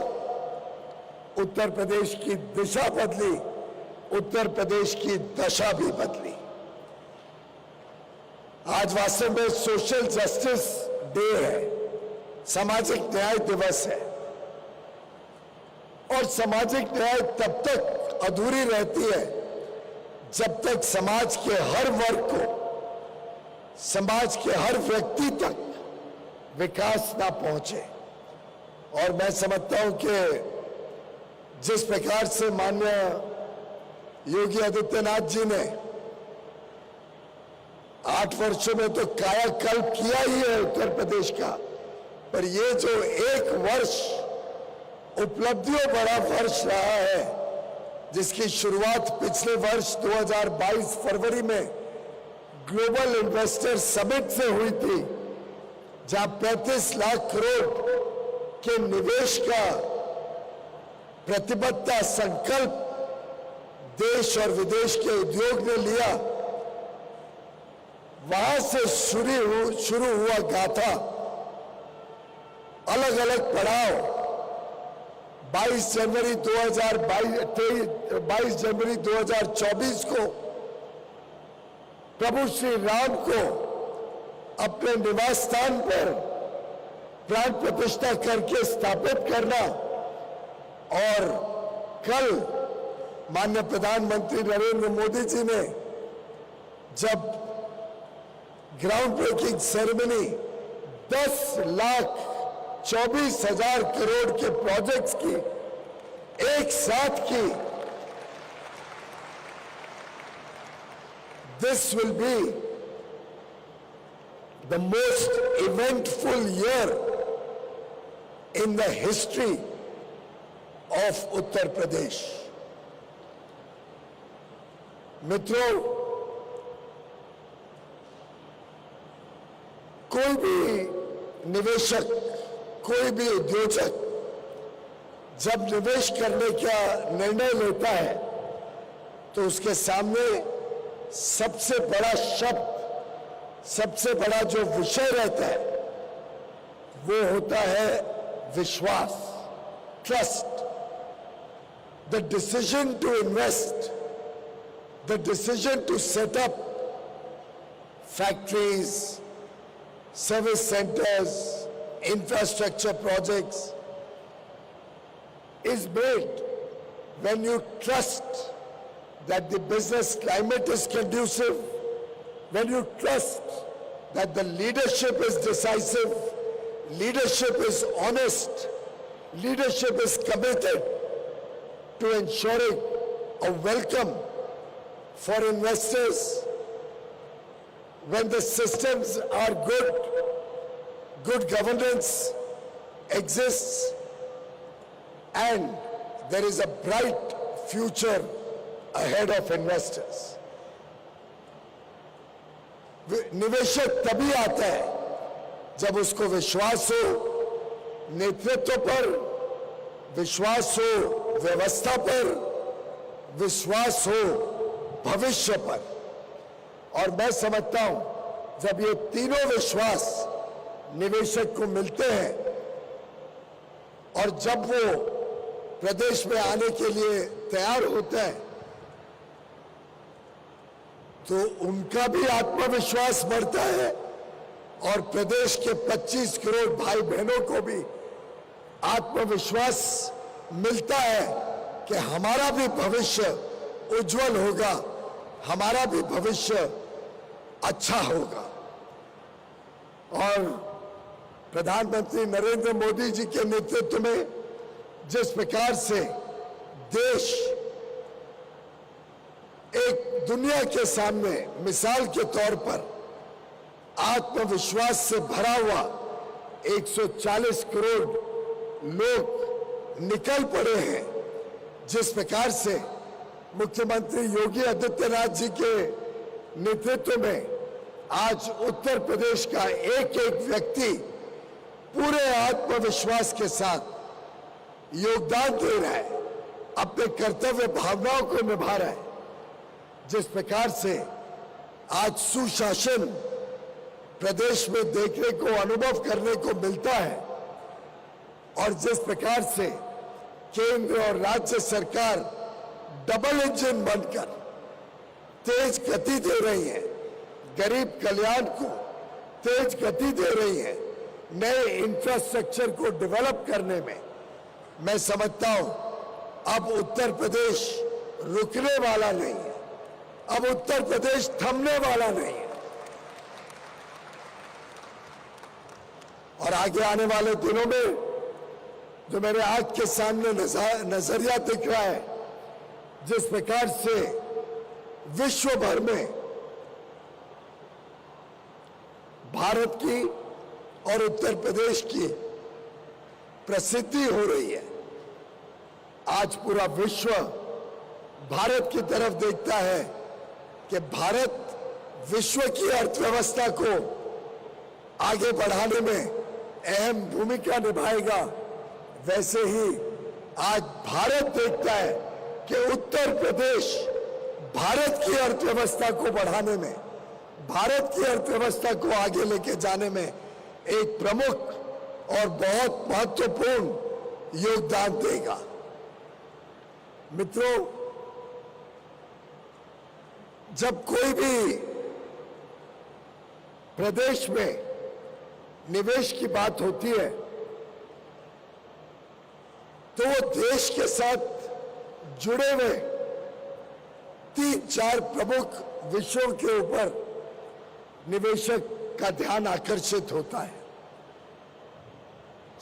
उत्तर प्रदेश की दिशा बदली, उत्तर प्रदेश की दशा भी बदली। आज वास्तव में सोशल जस्टिस डे है, सामाजिक न्याय दिवस है और सामाजिक न्याय तब तक अधूरी रहती है जब तक समाज के हर वर्ग को, समाज के हर व्यक्ति तक विकास ना पहुंचे। और मैं समझता हूं कि जिस प्रकार से माननीय योगी आदित्यनाथ जी ने 8 वर्षों में तो कायाकल्प किया ही है उत्तर प्रदेश का, पर ये जो 1 वर्ष उपलब्धियों बड़ा वर्ष रहा है, जिसकी शुरुआत पिछले वर्ष 2022 फरवरी में ग्लोबल इन्वेस्टर समिट से हुई थी, जहां 35 लाख करोड़ के निवेश का प्रतिबद्धता संकल्प देश और विदेश के उद्योग ने लिया। वहां से शुरू हुआ गाथा अलग अलग पड़ाव 22 जनवरी 2024 को प्रभु श्री राम को अपने निवास स्थान पर प्राण प्रतिष्ठा करके स्थापित करना, और कल माननीय प्रधानमंत्री नरेंद्र मोदी जी ने जब ग्राउंड ब्रेकिंग सेरेमनी 10,24,000 करोड़ के प्रोजेक्ट्स की एक साथ की, this will be the most eventful year in the history of Uttar Pradesh. मित्रों, कोई भी निवेशक, कोई भी उद्योजक जब निवेश करने का निर्णय लेता है तो उसके सामने सबसे बड़ा शब्द, सबसे बड़ा जो विषय रहता है वो होता है विश्वास, trust. The decision to invest, the decision to set up factories, service centres, infrastructure projects is made when you trust that the business climate is conducive, when you trust that the leadership is decisive, leadership is honest, leadership is committed to ensuring a welcome for investors, when the systems are good, good governance exists, and there is a bright future ahead of investors. निवेशक तभी आता है जब उसको विश्वास हो नेतृत्व पर, विश्वास हो व्यवस्था पर, विश्वास हो भविष्य पर। और मैं समझता हूं जब ये तीनों विश्वास निवेशक को मिलते हैं और जब वो प्रदेश में आने के लिए तैयार होते हैं तो उनका भी आत्मविश्वास बढ़ता है और प्रदेश के 25 करोड़ भाई बहनों को भी आत्मविश्वास मिलता है कि हमारा भी भविष्य उज्जवल होगा, हमारा भी भविष्य अच्छा होगा। और प्रधानमंत्री नरेंद्र मोदी जी के नेतृत्व में जिस प्रकार से देश एक दुनिया के सामने मिसाल के तौर पर आत्मविश्वास से भरा हुआ 140 करोड़ लोग निकल पड़े हैं, जिस प्रकार से मुख्यमंत्री योगी आदित्यनाथ जी के नेतृत्व में आज उत्तर प्रदेश का एक एक व्यक्ति पूरे आत्मविश्वास के साथ योगदान दे रहा है, अपने कर्तव्य भावनाओं को निभा रहा है। जिस प्रकार से आज सुशासन प्रदेश में देखने को, अनुभव करने को मिलता है और जिस प्रकार से केंद्र और राज्य सरकार डबल इंजन बनकर तेज गति दे रही है, गरीब कल्याण को तेज गति दे रही है, नए इंफ्रास्ट्रक्चर को डेवलप करने में, मैं समझता हूं अब उत्तर प्रदेश रुकने वाला नहीं है, अब उत्तर प्रदेश थमने वाला नहीं है। और आगे आने वाले दिनों में जो मेरे आंख के सामने नजरिया दिख रहा है, जिस प्रकार से विश्व भर में भारत की और उत्तर प्रदेश की प्रसिद्धि हो रही है, आज पूरा विश्व भारत की तरफ देखता है कि भारत विश्व की अर्थव्यवस्था को आगे बढ़ाने में अहम भूमिका निभाएगा। वैसे ही आज भारत देखता है कि उत्तर प्रदेश भारत की अर्थव्यवस्था को बढ़ाने में, भारत की अर्थव्यवस्था को आगे लेके जाने में एक प्रमुख और बहुत महत्वपूर्ण योगदान देगा। मित्रों, जब कोई भी प्रदेश में निवेश की बात होती है तो वो देश के साथ जुड़े हुए 3-4 प्रमुख विषयों के ऊपर निवेशक का ध्यान आकर्षित होता है।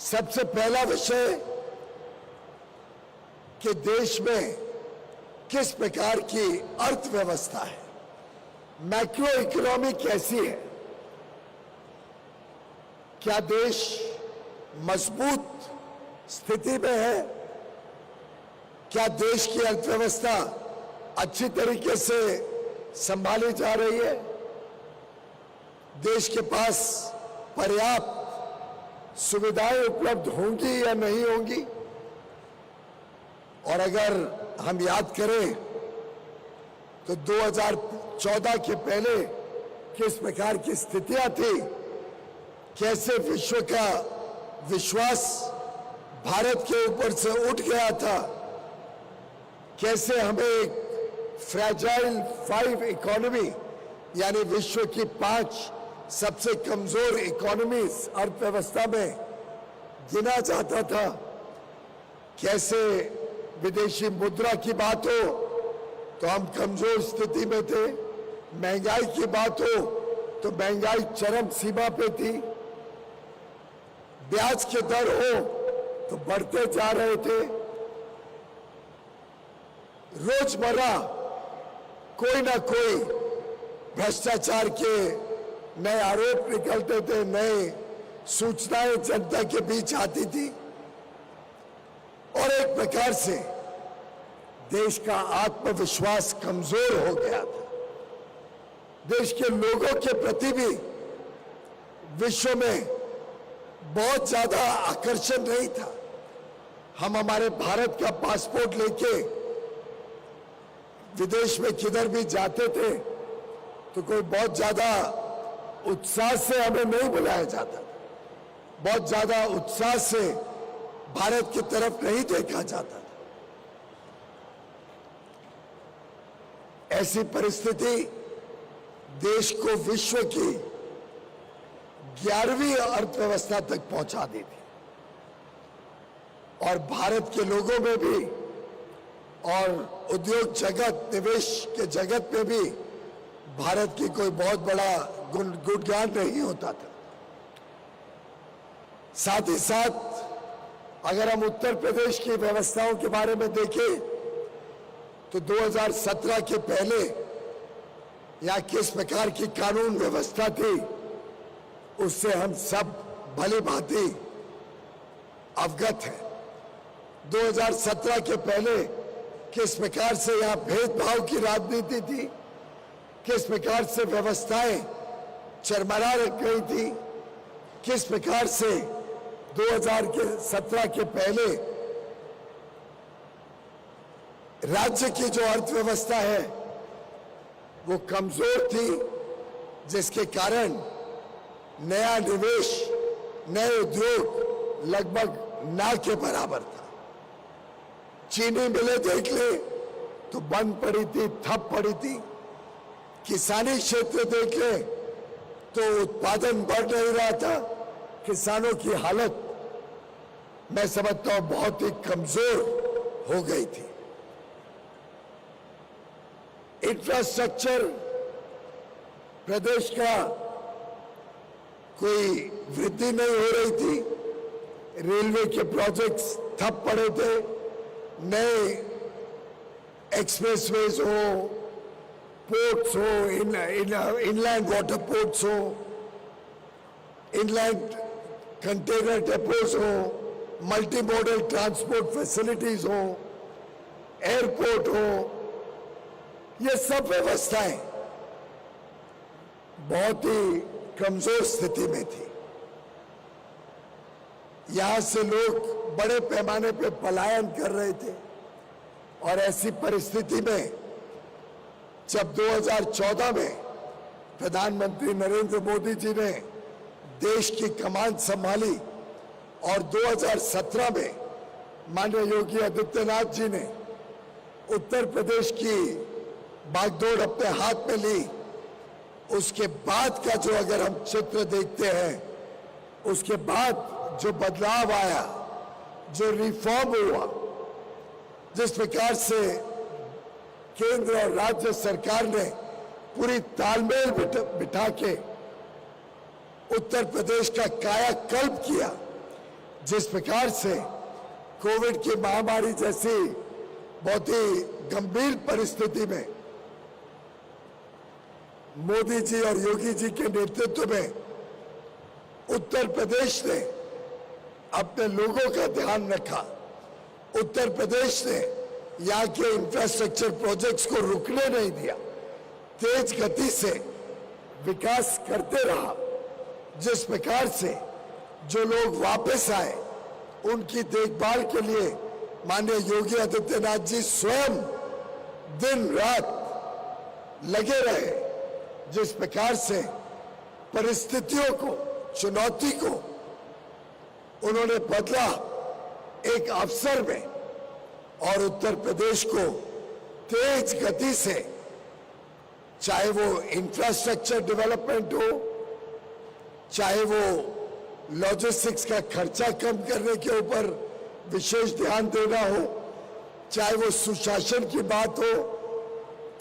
सबसे पहला विषय कि देश में किस प्रकार की अर्थव्यवस्था है, मैक्रो इकोनॉमी कैसी है, क्या देश मजबूत स्थिति में है, क्या देश की अर्थव्यवस्था अच्छी तरीके से संभाली जा रही है, देश के पास पर्याप्त सुविधाएं उपलब्ध होंगी या नहीं होंगी। और अगर हम याद करें तो 2014 के पहले किस प्रकार की स्थितियां थी, कैसे विश्व का विश्वास भारत के ऊपर से उठ गया था, कैसे हमें एक फ्रैजाइल 5 इकोनॉमी यानी विश्व की 5 सबसे कमजोर इकोनॉमीज अर्थव्यवस्था में गिना जाता था, कैसे विदेशी मुद्रा की बात हो तो हम कमजोर स्थिति में थे, महंगाई की बात हो तो महंगाई चरम सीमा पे थी, ब्याज के दर हो तो बढ़ते जा रहे थे, रोजमर्रा कोई ना कोई भ्रष्टाचार के नए आरोप निकलते थे, नए सूचनाएं जनता के बीच आती थी और एक प्रकार से देश का आत्मविश्वास कमजोर हो गया था। देश के लोगों के प्रति भी विश्व में बहुत ज्यादा आकर्षण नहीं था। हम हमारे भारत का पासपोर्ट लेके विदेश में किधर भी जाते थे तो कोई बहुत ज्यादा उत्साह से हमें नहीं बुलाया जाता, बहुत ज्यादा उत्साह से भारत की तरफ नहीं देखा जाता था। ऐसी परिस्थिति देश को विश्व की 11वीं अर्थव्यवस्था तक पहुंचा दी थी और भारत के लोगों में भी और उद्योग जगत, निवेश के जगत में भी भारत की कोई बहुत बड़ा गुणगान नहीं होता था। साथ ही साथ अगर हम उत्तर प्रदेश की व्यवस्थाओं के बारे में देखें तो 2017 के पहले यहाँ किस प्रकार की कानून व्यवस्था थी उससे हम सब भली भांति अवगत हैं। 2017 के पहले किस प्रकार से यहाँ भेदभाव की राजनीति थी, किस प्रकार से व्यवस्थाएं चरमरा गई थी, किस प्रकार से 2017 के पहले राज्य की जो अर्थव्यवस्था है वो कमजोर थी, जिसके कारण नया निवेश, नए उद्योग लगभग ना के बराबर था। चीनी मिलें देख ले तो बंद पड़ी थी, ठप पड़ी थी। किसानी क्षेत्र देख ले तो उत्पादन बढ़ नहीं रहा था। किसानों की हालत मैं समझता हूं बहुत ही कमजोर हो गई थी। इंफ्रास्ट्रक्चर प्रदेश का कोई वृद्धि नहीं हो रही थी। रेलवे के प्रोजेक्ट्स ठप पड़े थे। नए एक्सप्रेसवेज हो, पोर्ट्स हो, इनलैंड वाटर पोर्ट्स हो, इनलैंड कंटेनर डेपोज हो, मल्टी मॉडल ट्रांसपोर्ट फैसिलिटीज हो, एयरपोर्ट हो, ये सब व्यवस्थाएं बहुत ही कमजोर स्थिति में थी। यहां से लोग बड़े पैमाने पे पलायन कर रहे थे और ऐसी परिस्थिति में जब 2014 में प्रधानमंत्री नरेंद्र मोदी जी ने देश की कमान संभाली और 2017 में माननीय योगी आदित्यनाथ जी ने उत्तर प्रदेश की बागडोर अपने हाथ में ली, उसके बाद का जो अगर हम चित्र देखते हैं, उसके बाद जो बदलाव आया, जो रिफॉर्म हुआ, जिस प्रकार से केंद्र और राज्य सरकार ने पूरी तालमेल बिठा के उत्तर प्रदेश का कायाकल्प किया, जिस प्रकार से कोविड की महामारी जैसी बहुत ही गंभीर परिस्थिति में मोदी जी और योगी जी के नेतृत्व में उत्तर प्रदेश ने अपने लोगों का ध्यान रखा। उत्तर प्रदेश ने यहाँ के इंफ्रास्ट्रक्चर प्रोजेक्ट्स को रुकने नहीं दिया, तेज गति से विकास करते रहा। जिस प्रकार से जो लोग वापस आए उनकी देखभाल के लिए माननीय योगी आदित्यनाथ जी स्वयं दिन रात लगे रहे। जिस प्रकार से परिस्थितियों को, चुनौती को उन्होंने बदला एक अवसर में और उत्तर प्रदेश को तेज गति से, चाहे वो इंफ्रास्ट्रक्चर डेवलपमेंट हो, चाहे वो लॉजिस्टिक्स का खर्चा कम करने के ऊपर विशेष ध्यान देना हो, चाहे वो सुशासन की बात हो,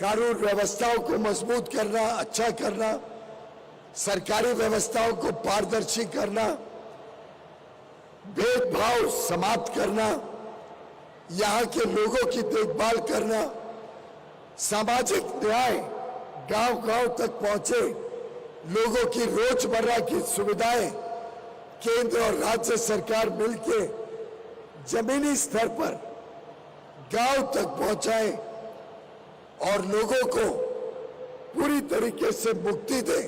कानून व्यवस्थाओं को मजबूत करना, अच्छा करना, सरकारी व्यवस्थाओं को पारदर्शी करना, भेदभाव समाप्त करना, यहाँ के लोगों की देखभाल करना, सामाजिक न्याय गांव-गांव तक पहुंचे, लोगों की रोजमर्रा की सुविधाएं केंद्र और राज्य सरकार मिलके जमीनी स्तर पर गांव तक पहुंचाए और लोगों को पूरी तरीके से मुक्ति दे।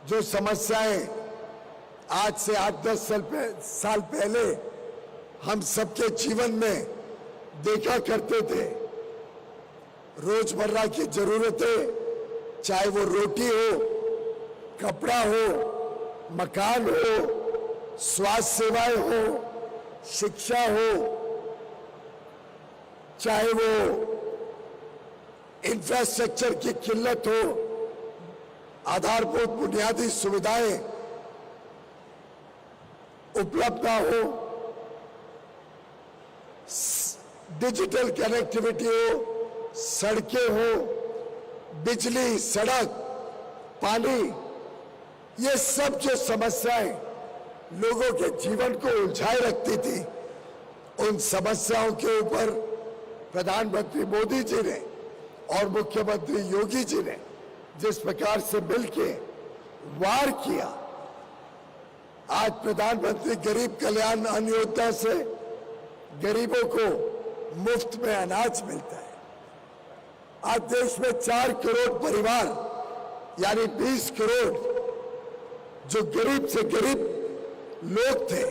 जो समस्याएं आज से 8-10 साल पहले हम सबके जीवन में देखा करते थे, रोजमर्रा की जरूरतें, चाहे वो रोटी हो, कपड़ा हो, मकान हो, स्वास्थ्य सेवाएं हो, शिक्षा हो, चाहे वो इंफ्रास्ट्रक्चर की किल्लत हो, आधारभूत बुनियादी सुविधाएं उपलब्ध ना हो, डिजिटल कनेक्टिविटी हो, सड़कें हो, बिजली, सड़क, पानी, ये सब जो समस्याएं लोगों के जीवन को उलझाए रखती थी, उन समस्याओं के ऊपर प्रधानमंत्री मोदी जी ने और मुख्यमंत्री योगी जी ने जिस प्रकार से मिलके वार किया, आज प्रधानमंत्री गरीब कल्याण अन्न योजना से गरीबों को मुफ्त में अनाज मिलता है। आज देश में 4 करोड़ परिवार यानी 20 करोड़ जो गरीब से गरीब लोग थे,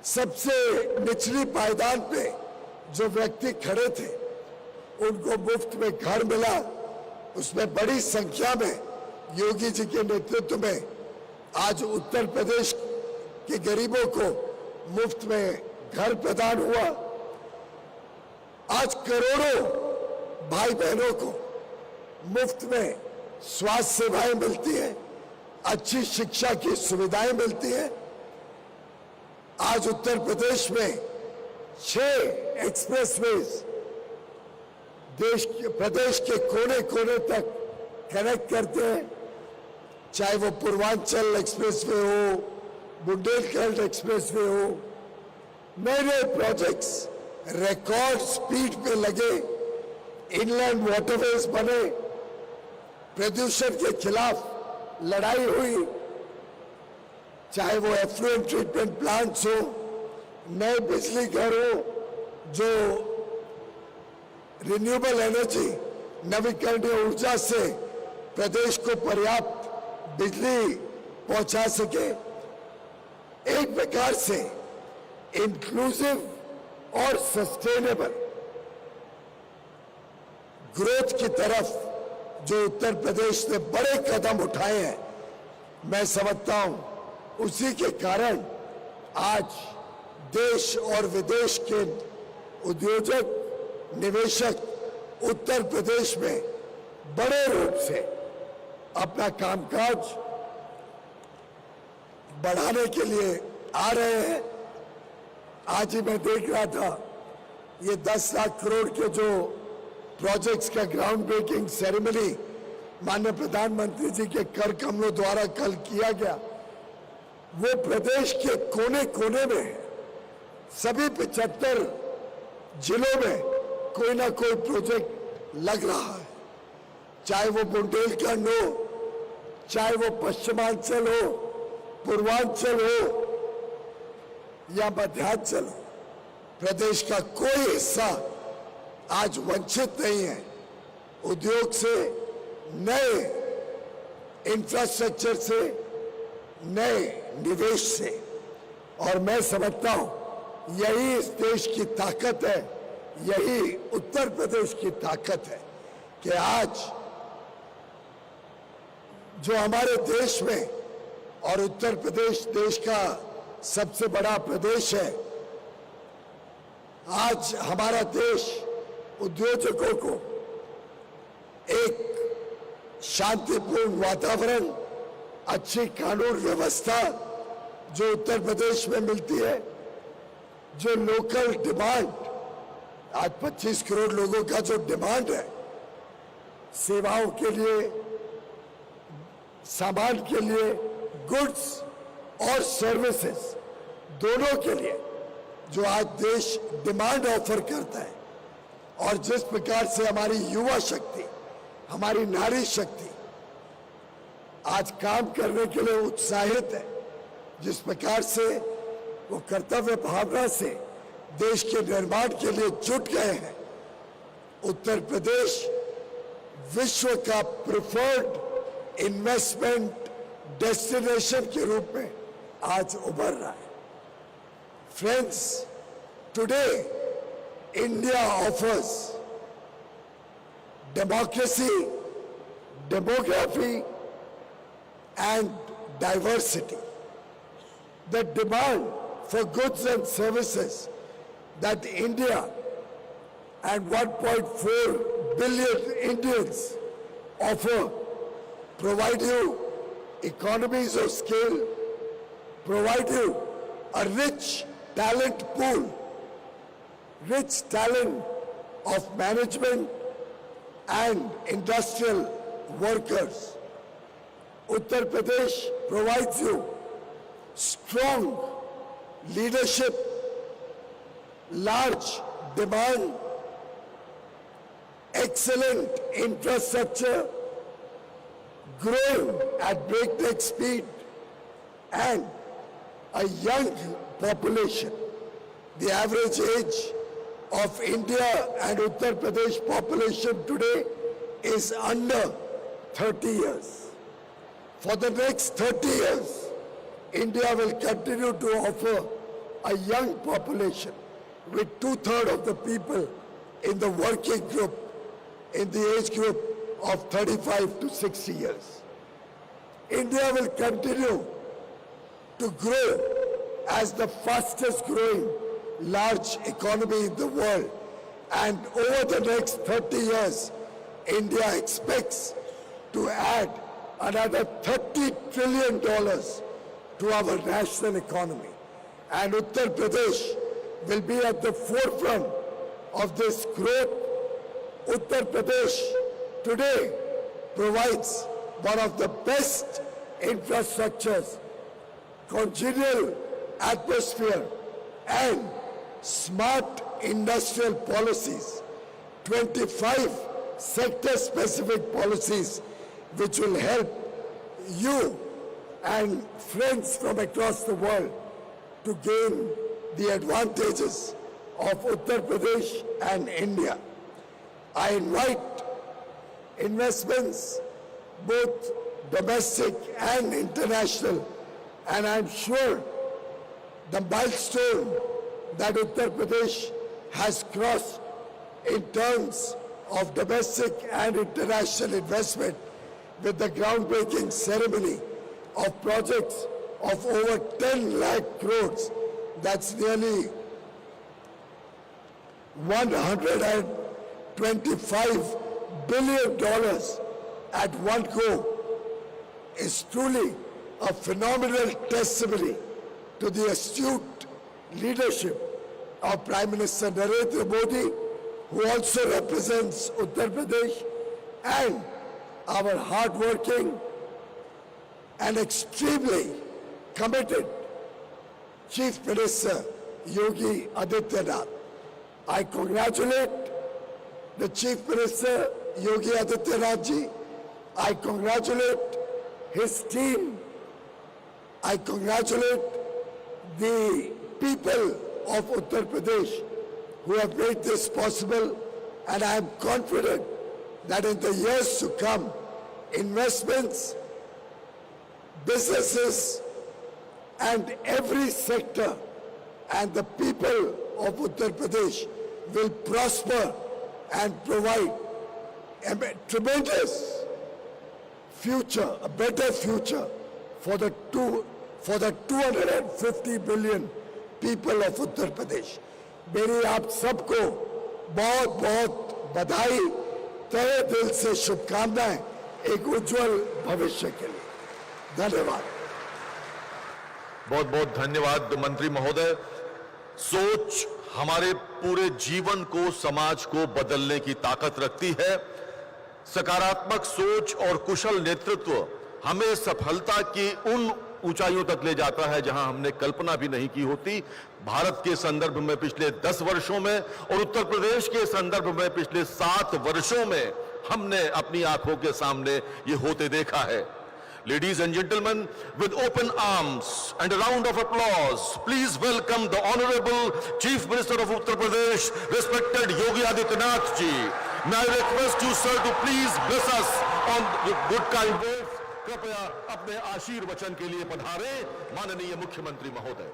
सबसे निचली पायदान पे जो व्यक्ति खड़े थे, उनको मुफ्त में घर मिला। उसमें बड़ी संख्या में योगी जी के नेतृत्व में आज उत्तर प्रदेश के गरीबों को मुफ्त में घर प्रदान हुआ। आज करोड़ों भाई बहनों को मुफ्त में स्वास्थ्य सेवाएं मिलती हैं, अच्छी शिक्षा की सुविधाएं मिलती हैं। आज उत्तर प्रदेश में 6 एक्सप्रेसवेज प्रदेश के कोने कोने तक कनेक्ट करते हैं, चाहे वो पूर्वांचल एक्सप्रेसवे हो, बुंदेलखंड एक्सप्रेसवे हो। नए नए प्रोजेक्ट्स रिकॉर्ड स्पीड पे लगे, इनलैंड वाटरवेज बने, प्रदूषण के खिलाफ लड़ाई हुई, चाहे वो एफ्लुएंट ट्रीटमेंट प्लांट्स हो, नए बिजली घर हो जो रिन्यूएबल एनर्जी नवीकरणीय ऊर्जा से प्रदेश को पर्याप्त बिजली पहुंचा सके। एक प्रकार से इंक्लूसिव और सस्टेनेबल ग्रोथ की तरफ जो उत्तर प्रदेश ने बड़े कदम उठाए हैं, मैं समझता हूं उसी के कारण आज देश और विदेश के उद्योजक, निवेशक उत्तर प्रदेश में बड़े रूप से अपना कामकाज बढ़ाने के लिए आ रहे हैं। आज ही मैं देख रहा था ये 10 लाख करोड़ के जो प्रोजेक्ट्स का ग्राउंड ब्रेकिंग सेरेमनी माननीय प्रधानमंत्री जी के कर कमलों द्वारा कल किया गया, वो प्रदेश के कोने कोने में है। सभी 75 जिलों में कोई ना कोई प्रोजेक्ट लग रहा है, चाहे वो बुंदेलखंड हो, चाहे वो पश्चिमांचल हो, पूर्वांचल हो या मध्यांचल हो। प्रदेश का कोई हिस्सा आज वंचित नहीं है उद्योग से, नए इंफ्रास्ट्रक्चर से, नए निवेश से। और मैं समझता हूं यही इस देश की ताकत है, यही उत्तर प्रदेश की ताकत है कि आज जो हमारे देश में, और उत्तर प्रदेश देश का सबसे बड़ा प्रदेश है, आज हमारा देश उद्योजकों को एक शांतिपूर्ण वातावरण, अच्छी कानून व्यवस्था जो उत्तर प्रदेश में मिलती है, जो लोकल डिमांड, आज 25 करोड़ लोगों का जो डिमांड है सेवाओं के लिए, सामान के लिए, गुड्स और सर्विसेज दोनों के लिए जो आज देश डिमांड ऑफर करता है, और जिस प्रकार से हमारी युवा शक्ति, हमारी नारी शक्ति आज काम करने के लिए उत्साहित है, जिस प्रकार से वो कर्तव्य भावना से देश के निर्माण के लिए जुट गए हैं, उत्तर प्रदेश विश्व का प्रिफर्ड इन्वेस्टमेंट डेस्टिनेशन के रूप में आज उभर रहा है। Friends, today India offers democracy, demography and diversity. The demand for goods and services that India and 1.4 billion Indians offer provide you economies of scale, provide you a rich talent pool, rich talent of management and industrial workers. Uttar Pradesh provides you strong leadership, large demand, excellent infrastructure, growing at breakneck speed, and a young population. The average age of India and Uttar Pradesh population today is under 30 years. For the next 30 years, India will continue to offer a young population with 2/3 of the people in the working group, in the age group of 35 to 60 years. India will continue to grow as the fastest growing large economy in the world. And over the next 30 years, India expects to add another $30 trillion to our national economy. And Uttar Pradesh will be at the forefront of this growth. Uttar Pradesh today provides one of the best infrastructures, congenial atmosphere, and smart industrial policies, 25 sector-specific policies which will help you and friends from across the world to gain the advantages of Uttar Pradesh and India. I invite investments, both domestic and international, and I'm sure the milestone that Uttar Pradesh has crossed in terms of domestic and international investment with the groundbreaking ceremony of projects of over 10 lakh crores, that's nearly $125 billion at one go, is truly a phenomenal testimony to the astute leadership of Prime Minister Narendra Modi, who also represents Uttar Pradesh, and our hardworking and extremely committed Chief Minister Yogi Adityanath. I congratulate the Chief Minister Yogi Adityanath ji. I congratulate his team. I congratulate the people of Uttar Pradesh who have made this possible, and I am confident that in the years to come, investments, businesses, and every sector and the people of Uttar Pradesh will prosper and provide a tremendous future, a better future for the 250 million people of Uttar Pradesh. मेरी आप सबको बहुत बहुत बधाई, तहे दिल से शुभकामनाएं एक उज्जवल भविष्य के लिए। धन्यवाद। बहुत बहुत धन्यवाद मंत्री महोदय। सोच हमारे पूरे जीवन को, समाज को बदलने की ताकत रखती है। सकारात्मक सोच और कुशल नेतृत्व हमें सफलता की उन ऊंचाइयों तक ले जाता है जहां हमने कल्पना भी नहीं की होती। भारत के संदर्भ में पिछले 10 वर्षों में और उत्तर प्रदेश के संदर्भ में पिछले 7 वर्षों में हमने अपनी आंखों के सामने ये होते देखा है। Ladies and gentlemen, with open arms and a round of applause, please welcome the Honorable Chief Minister of Uttar Pradesh, respected Yogi Adityanath ji. May I request you, sir, to please bless us on the good kind words. कृपया अपने आशीर्वचन के लिए पधारे माननीय मुख्यमंत्री महोदय।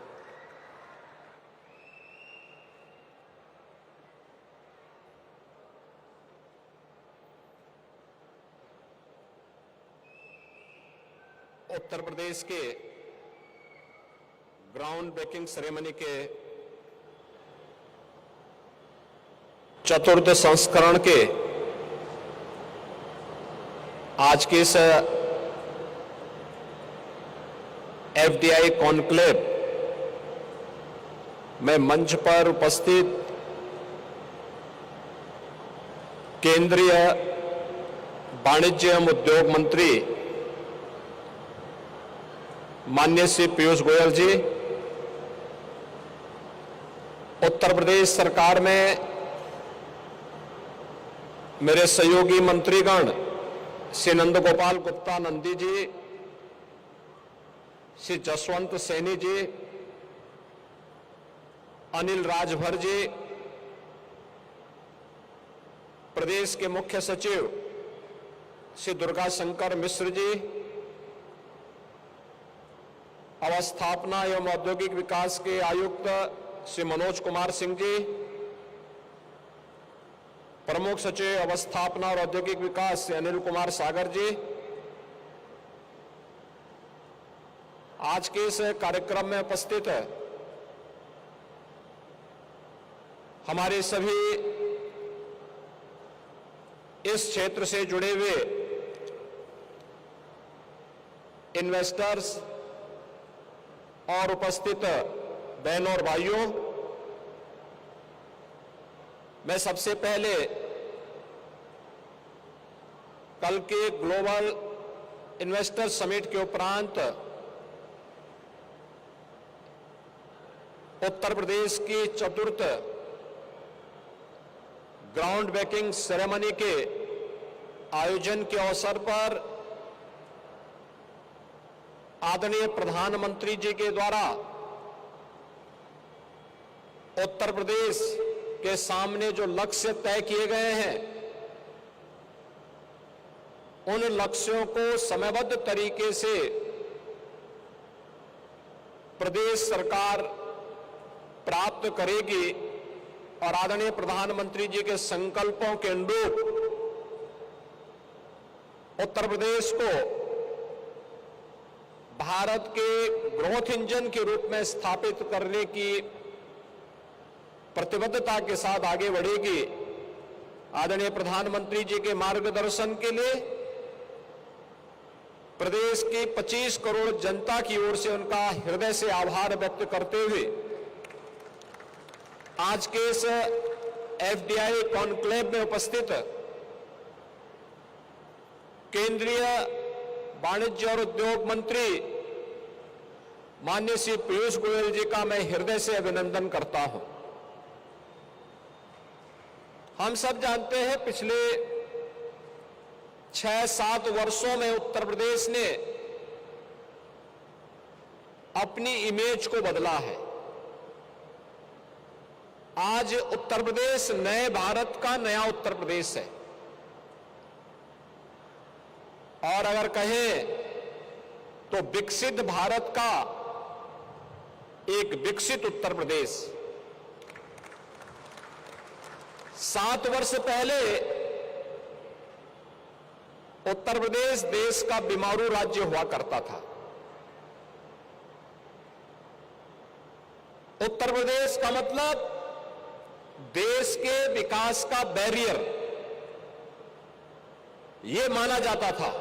उत्तर प्रदेश के ground breaking ceremony के चतुर्थ संस्करण के आज के इस एफडीआई कॉन्क्लेव में मंच पर उपस्थित केंद्रीय वाणिज्य एवं उद्योग मंत्री माननीय श्री पीयूष गोयल जी, उत्तर प्रदेश सरकार में मेरे सहयोगी मंत्रीगण श्री नंदगोपाल गुप्ता नंदी जी, श्री जसवंत सैनी जी, अनिल राजभर जी, प्रदेश के मुख्य सचिव श्री दुर्गा शंकर मिश्र जी, अवस्थापना एवं औद्योगिक विकास के आयुक्त श्री मनोज कुमार सिंह जी, प्रमुख सचिव अवस्थापना और औद्योगिक विकास श्री अनिल कुमार सागर जी, आज के इस कार्यक्रम में उपस्थित हमारे सभी इस क्षेत्र से जुड़े हुए इन्वेस्टर्स और उपस्थित बहनों और भाइयों, मैं सबसे पहले कल के ग्लोबल इन्वेस्टर समिट के उपरांत उत्तर प्रदेश की चतुर्थ ग्राउंड ब्रेकिंग सेरेमनी के आयोजन के अवसर पर आदरणीय प्रधानमंत्री जी के द्वारा उत्तर प्रदेश के सामने जो लक्ष्य तय किए गए हैं, उन लक्ष्यों को समयबद्ध तरीके से प्रदेश सरकार प्राप्त करेगी और आदरणीय प्रधानमंत्री जी के संकल्पों के अनुरूप उत्तर प्रदेश को भारत के ग्रोथ इंजन के रूप में स्थापित करने की प्रतिबद्धता के साथ आगे बढ़ेगी। आदरणीय प्रधानमंत्री जी के मार्गदर्शन के लिए प्रदेश की 25 करोड़ जनता की ओर से उनका हृदय से आभार व्यक्त करते हुए आज के इस एफडीआई कॉन्क्लेव में उपस्थित केंद्रीय वाणिज्य और उद्योग मंत्री माननीय श्री पीयूष गोयल जी का मैं हृदय से अभिनंदन करता हूं। हम सब जानते हैं पिछले 6-7 वर्षों में उत्तर प्रदेश ने अपनी इमेज को बदला है। आज उत्तर प्रदेश नए भारत का नया उत्तर प्रदेश है और अगर कहें तो विकसित भारत का एक विकसित उत्तर प्रदेश। 7 वर्ष पहले उत्तर प्रदेश देश का बीमारू राज्य हुआ करता था। उत्तर प्रदेश का मतलब देश के विकास का बैरियर ये माना जाता था,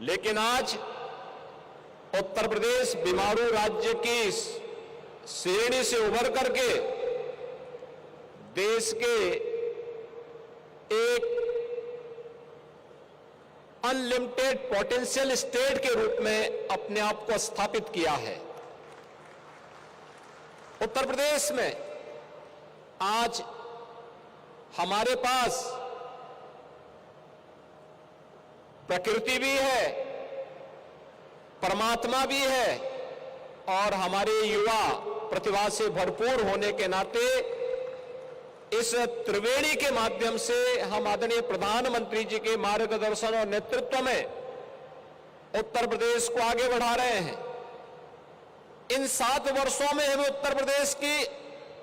लेकिन आज उत्तर प्रदेश बीमारू राज्य की श्रेणी से उभर करके देश के एक अनलिमिटेड पोटेंशियल स्टेट के रूप में अपने आप को स्थापित किया है। उत्तर प्रदेश में आज हमारे पास प्रकृति भी है, परमात्मा भी है और हमारे युवा प्रतिभा से भरपूर होने के नाते इस त्रिवेणी के माध्यम से हम आदरणीय प्रधानमंत्री जी के मार्गदर्शन और नेतृत्व में उत्तर प्रदेश को आगे बढ़ा रहे हैं। इन 7 वर्षों में हमें उत्तर प्रदेश की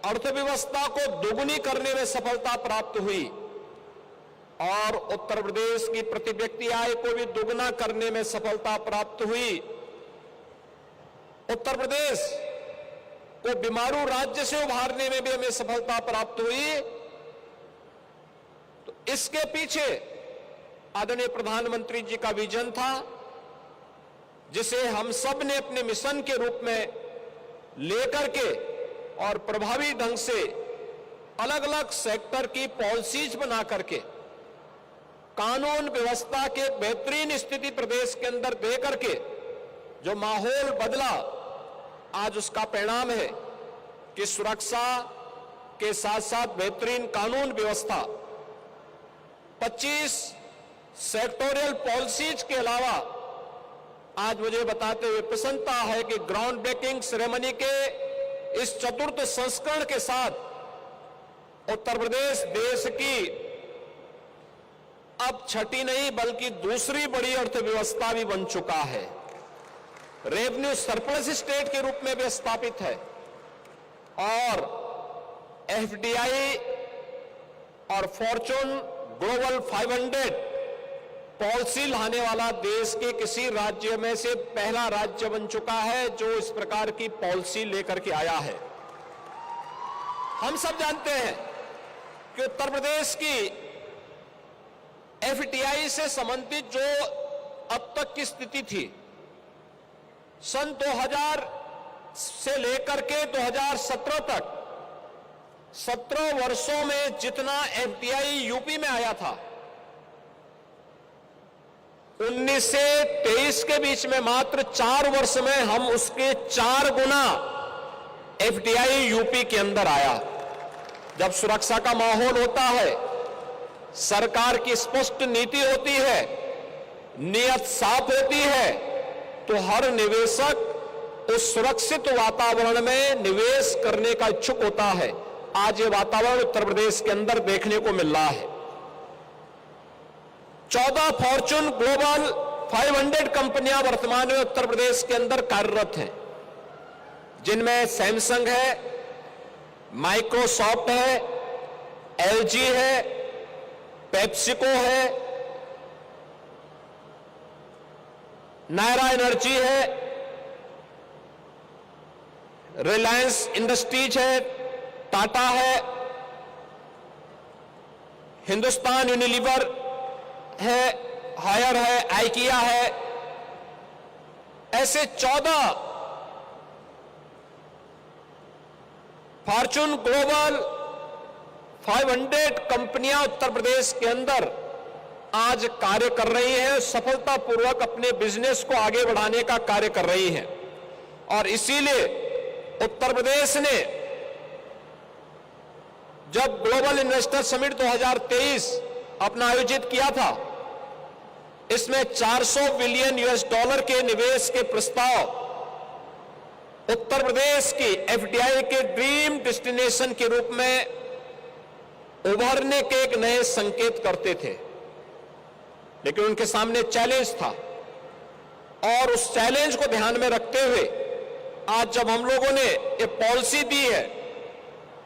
अर्थव्यवस्था को दोगुनी करने में सफलता प्राप्त हुई और उत्तर प्रदेश की प्रति व्यक्ति आय को भी दोगुना करने में सफलता प्राप्त हुई। उत्तर प्रदेश को बीमारू राज्य से उभारने में भी हमें सफलता प्राप्त हुई। तो इसके पीछे आदरणीय प्रधानमंत्री जी का विजन था, जिसे हम सब ने अपने मिशन के रूप में लेकर के और प्रभावी ढंग से अलग अलग सेक्टर की पॉलिसीज बना करके कानून व्यवस्था के बेहतरीन स्थिति प्रदेश के अंदर दे करके जो माहौल बदला, आज उसका परिणाम है कि सुरक्षा के साथ साथ बेहतरीन कानून व्यवस्था, 25 सेक्टोरियल पॉलिसीज के अलावा आज मुझे बताते हुए प्रसन्नता है कि ग्राउंड ब्रेकिंग सेरेमनी के इस चतुर्थ संस्करण के साथ उत्तर प्रदेश देश की अब छठी नहीं बल्कि दूसरी बड़ी अर्थव्यवस्था भी बन चुका है। रेवेन्यू सरप्लस स्टेट के रूप में भी स्थापित है और एफडीआई और फॉर्चून ग्लोबल 500 पॉलिसी लाने वाला देश के किसी राज्य में से पहला राज्य बन चुका है जो इस प्रकार की पॉलिसी लेकर के आया है। हम सब जानते हैं कि उत्तर प्रदेश की एफडीआई से संबंधित जो अब तक की स्थिति थी, सन 2000 से लेकर के 2017 तक 17 वर्षों में जितना एफडीआई यूपी में आया था, 19 से 23 के बीच में मात्र 4 वर्ष में हम उसके 4 गुना एफडीआई यूपी के अंदर आया। जब सुरक्षा का माहौल होता है, सरकार की स्पष्ट नीति होती है, नियत साफ होती है, तो हर निवेशक उस सुरक्षित वातावरण में निवेश करने का इच्छुक होता है। आज ये वातावरण उत्तर प्रदेश के अंदर देखने को मिल रहा है। 14 फॉर्चून ग्लोबल 500 कंपनियां वर्तमान में उत्तर प्रदेश के अंदर कार्यरत हैं, जिनमें सैमसंग है, माइक्रोसॉफ्ट है, एलजी है, पेप्सिको है, नायरा एनर्जी है, रिलायंस इंडस्ट्रीज है, टाटा है, हिंदुस्तान यूनिलीवर है, हायर है, आइकिया है। ऐसे 14 फॉर्चून ग्लोबल 500 कंपनियां उत्तर प्रदेश के अंदर आज कार्य कर रही हैं, सफलतापूर्वक अपने बिजनेस को आगे बढ़ाने का कार्य कर रही हैं। और इसीलिए उत्तर प्रदेश ने जब ग्लोबल इन्वेस्टर समिट 2023 अपना आयोजित किया था, इसमें 400 बिलियन यूएस डॉलर के निवेश के प्रस्ताव उत्तर प्रदेश की एफडीआई के ड्रीम डेस्टिनेशन के रूप में उभरने के एक नए संकेत करते थे। लेकिन उनके सामने चैलेंज था और उस चैलेंज को ध्यान में रखते हुए आज जब हम लोगों ने ये पॉलिसी दी है,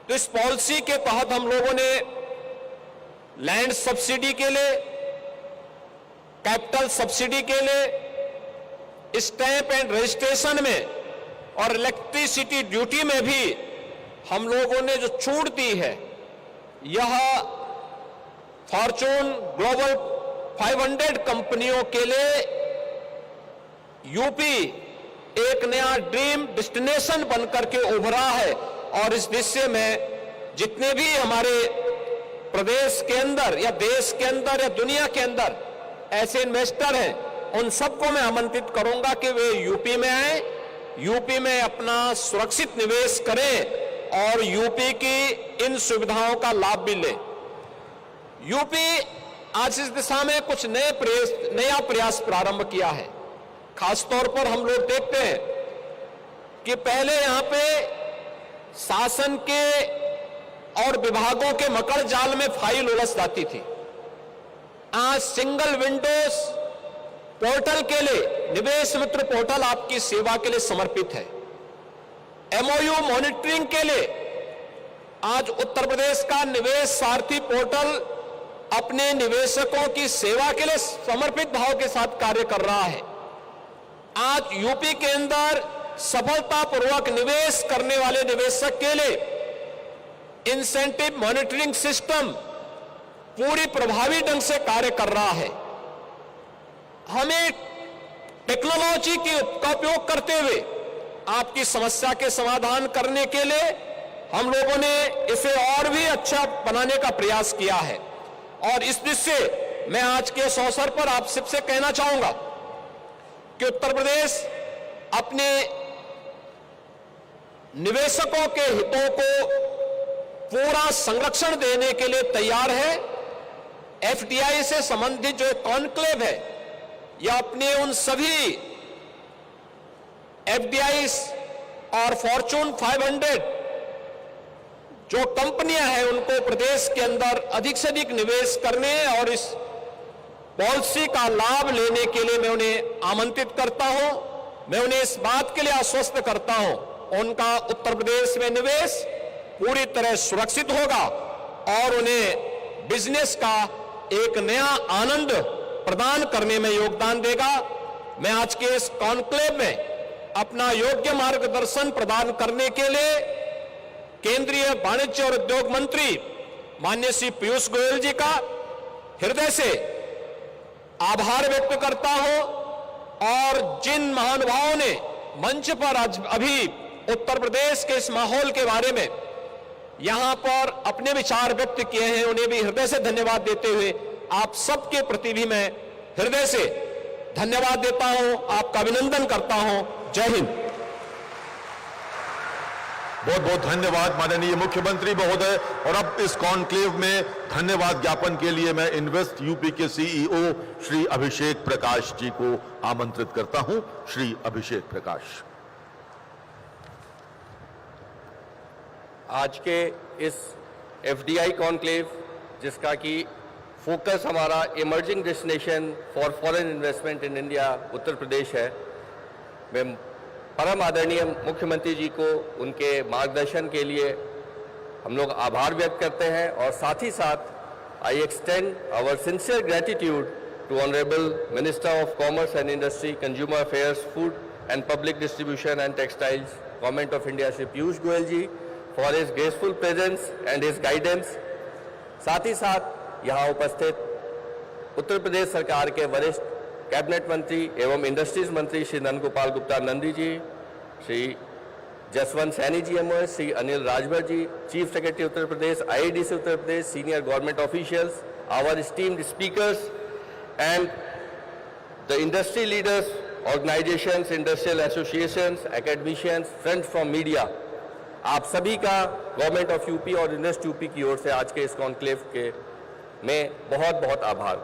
तो इस पॉलिसी के तहत हम लोगों ने लैंड सब्सिडी के लिए, कैपिटल सब्सिडी के लिए, स्टैंप एंड रजिस्ट्रेशन में और इलेक्ट्रिसिटी ड्यूटी में भी हम लोगों ने जो छूट दी है, यह फॉर्चून ग्लोबल 500 कंपनियों के लिए यूपी एक नया ड्रीम डेस्टिनेशन बनकर के उभरा है। और इस दिशा में जितने भी हमारे प्रदेश के अंदर या देश के अंदर या दुनिया के अंदर ऐसे इन्वेस्टर हैं, उन सबको मैं आमंत्रित करूंगा कि वे यूपी में आए, यूपी में अपना सुरक्षित निवेश करें और यूपी की इन सुविधाओं का लाभ भी लें। यूपी आज इस दिशा में कुछ नया प्रयास प्रारंभ किया है। खासतौर पर हम लोग देखते हैं कि पहले यहां पे शासन के और विभागों के मकड़ जाल में फाइल उलझ जाती थी। आज सिंगल विंडोज पोर्टल के लिए निवेश मित्र पोर्टल आपकी सेवा के लिए समर्पित है। एमओयू मॉनिटरिंग के लिए आज उत्तर प्रदेश का निवेश सारथी पोर्टल अपने निवेशकों की सेवा के लिए समर्पित भाव के साथ कार्य कर रहा है। आज यूपी के अंदर सफलतापूर्वक निवेश करने वाले निवेशक के लिए इंसेंटिव मॉनिटरिंग सिस्टम पूरी प्रभावी ढंग से कार्य कर रहा है। हमें टेक्नोलॉजी का उपयोग करते हुए आपकी समस्या के समाधान करने के लिए हम लोगों ने इसे और भी अच्छा बनाने का प्रयास किया है। और इस दृष्टि से मैं आज के इस अवसर पर आप सबसे कहना चाहूंगा कि उत्तर प्रदेश अपने निवेशकों के हितों को पूरा संरक्षण देने के लिए तैयार है। एफडीआई से संबंधित जो कॉन्क्लेव है, यह अपने उन सभी एफडीआई और फॉर्चून 500 जो कंपनियां हैं, उनको प्रदेश के अंदर अधिक से अधिक निवेश करने और इस पॉलिसी का लाभ लेने के लिए मैं उन्हें आमंत्रित करता हूं। मैं उन्हें इस बात के लिए आश्वस्त करता हूं, उनका उत्तर प्रदेश में निवेश पूरी तरह सुरक्षित होगा और उन्हें बिजनेस का एक नया आनंद प्रदान करने में योगदान देगा। मैं आज के इस कॉन्क्लेव में अपना योग्य मार्गदर्शन प्रदान करने के लिए केंद्रीय वाणिज्य और उद्योग मंत्री माननीय श्री पीयूष गोयल जी का हृदय से आभार व्यक्त करता हूं और जिन महानुभावों ने मंच पर अभी उत्तर प्रदेश के इस माहौल के बारे में यहां पर अपने विचार व्यक्त किए हैं, उन्हें भी हृदय से धन्यवाद देते हुए आप सबके प्रति भी मैं हृदय से धन्यवाद देता हूं, आपका अभिनंदन करता हूं। जय हिंद। बहुत बहुत धन्यवाद माननीय मुख्यमंत्री महोदय। और अब इस कॉन्क्लेव में धन्यवाद ज्ञापन के लिए मैं इन्वेस्ट यूपी के सीईओ श्री अभिषेक प्रकाश जी को आमंत्रित करता हूं। श्री अभिषेक प्रकाश। आज के इस एफडीआई कॉन्क्लेव जिसका कि फोकस हमारा emerging destination for foreign investment in India Uttar Pradesh है, मैं परम आदरणीय मुख्यमंत्री जी को उनके मार्गदर्शन के लिए हम लोग आभार व्यक्त करते हैं और साथ ही साथ I extend our sincere gratitude to honourable minister of commerce and industry, consumer affairs, food and public distribution and textiles, government of India Shri Piyush Goyal ji for his graceful presence and his guidance. साथ ही साथ यहाँ उपस्थित उत्तर प्रदेश सरकार के वरिष्ठ कैबिनेट मंत्री एवं इंडस्ट्रीज मंत्री Shri Nand Gopal Gupta Nandi ji, Shri Jaswant Saini ji MOS, Shri Anil Rajbhar ji, chief secretary Uttar Pradesh, IIDC Uttar Pradesh, senior government officials, our esteemed speakers and the industry leaders, organisations, industrial associations, academicians, friends from media, आप सभी का गवर्नमेंट ऑफ यूपी और इन्वेस्ट यूपी की ओर से आज के इस कॉन्क्लेव के में बहुत बहुत आभार।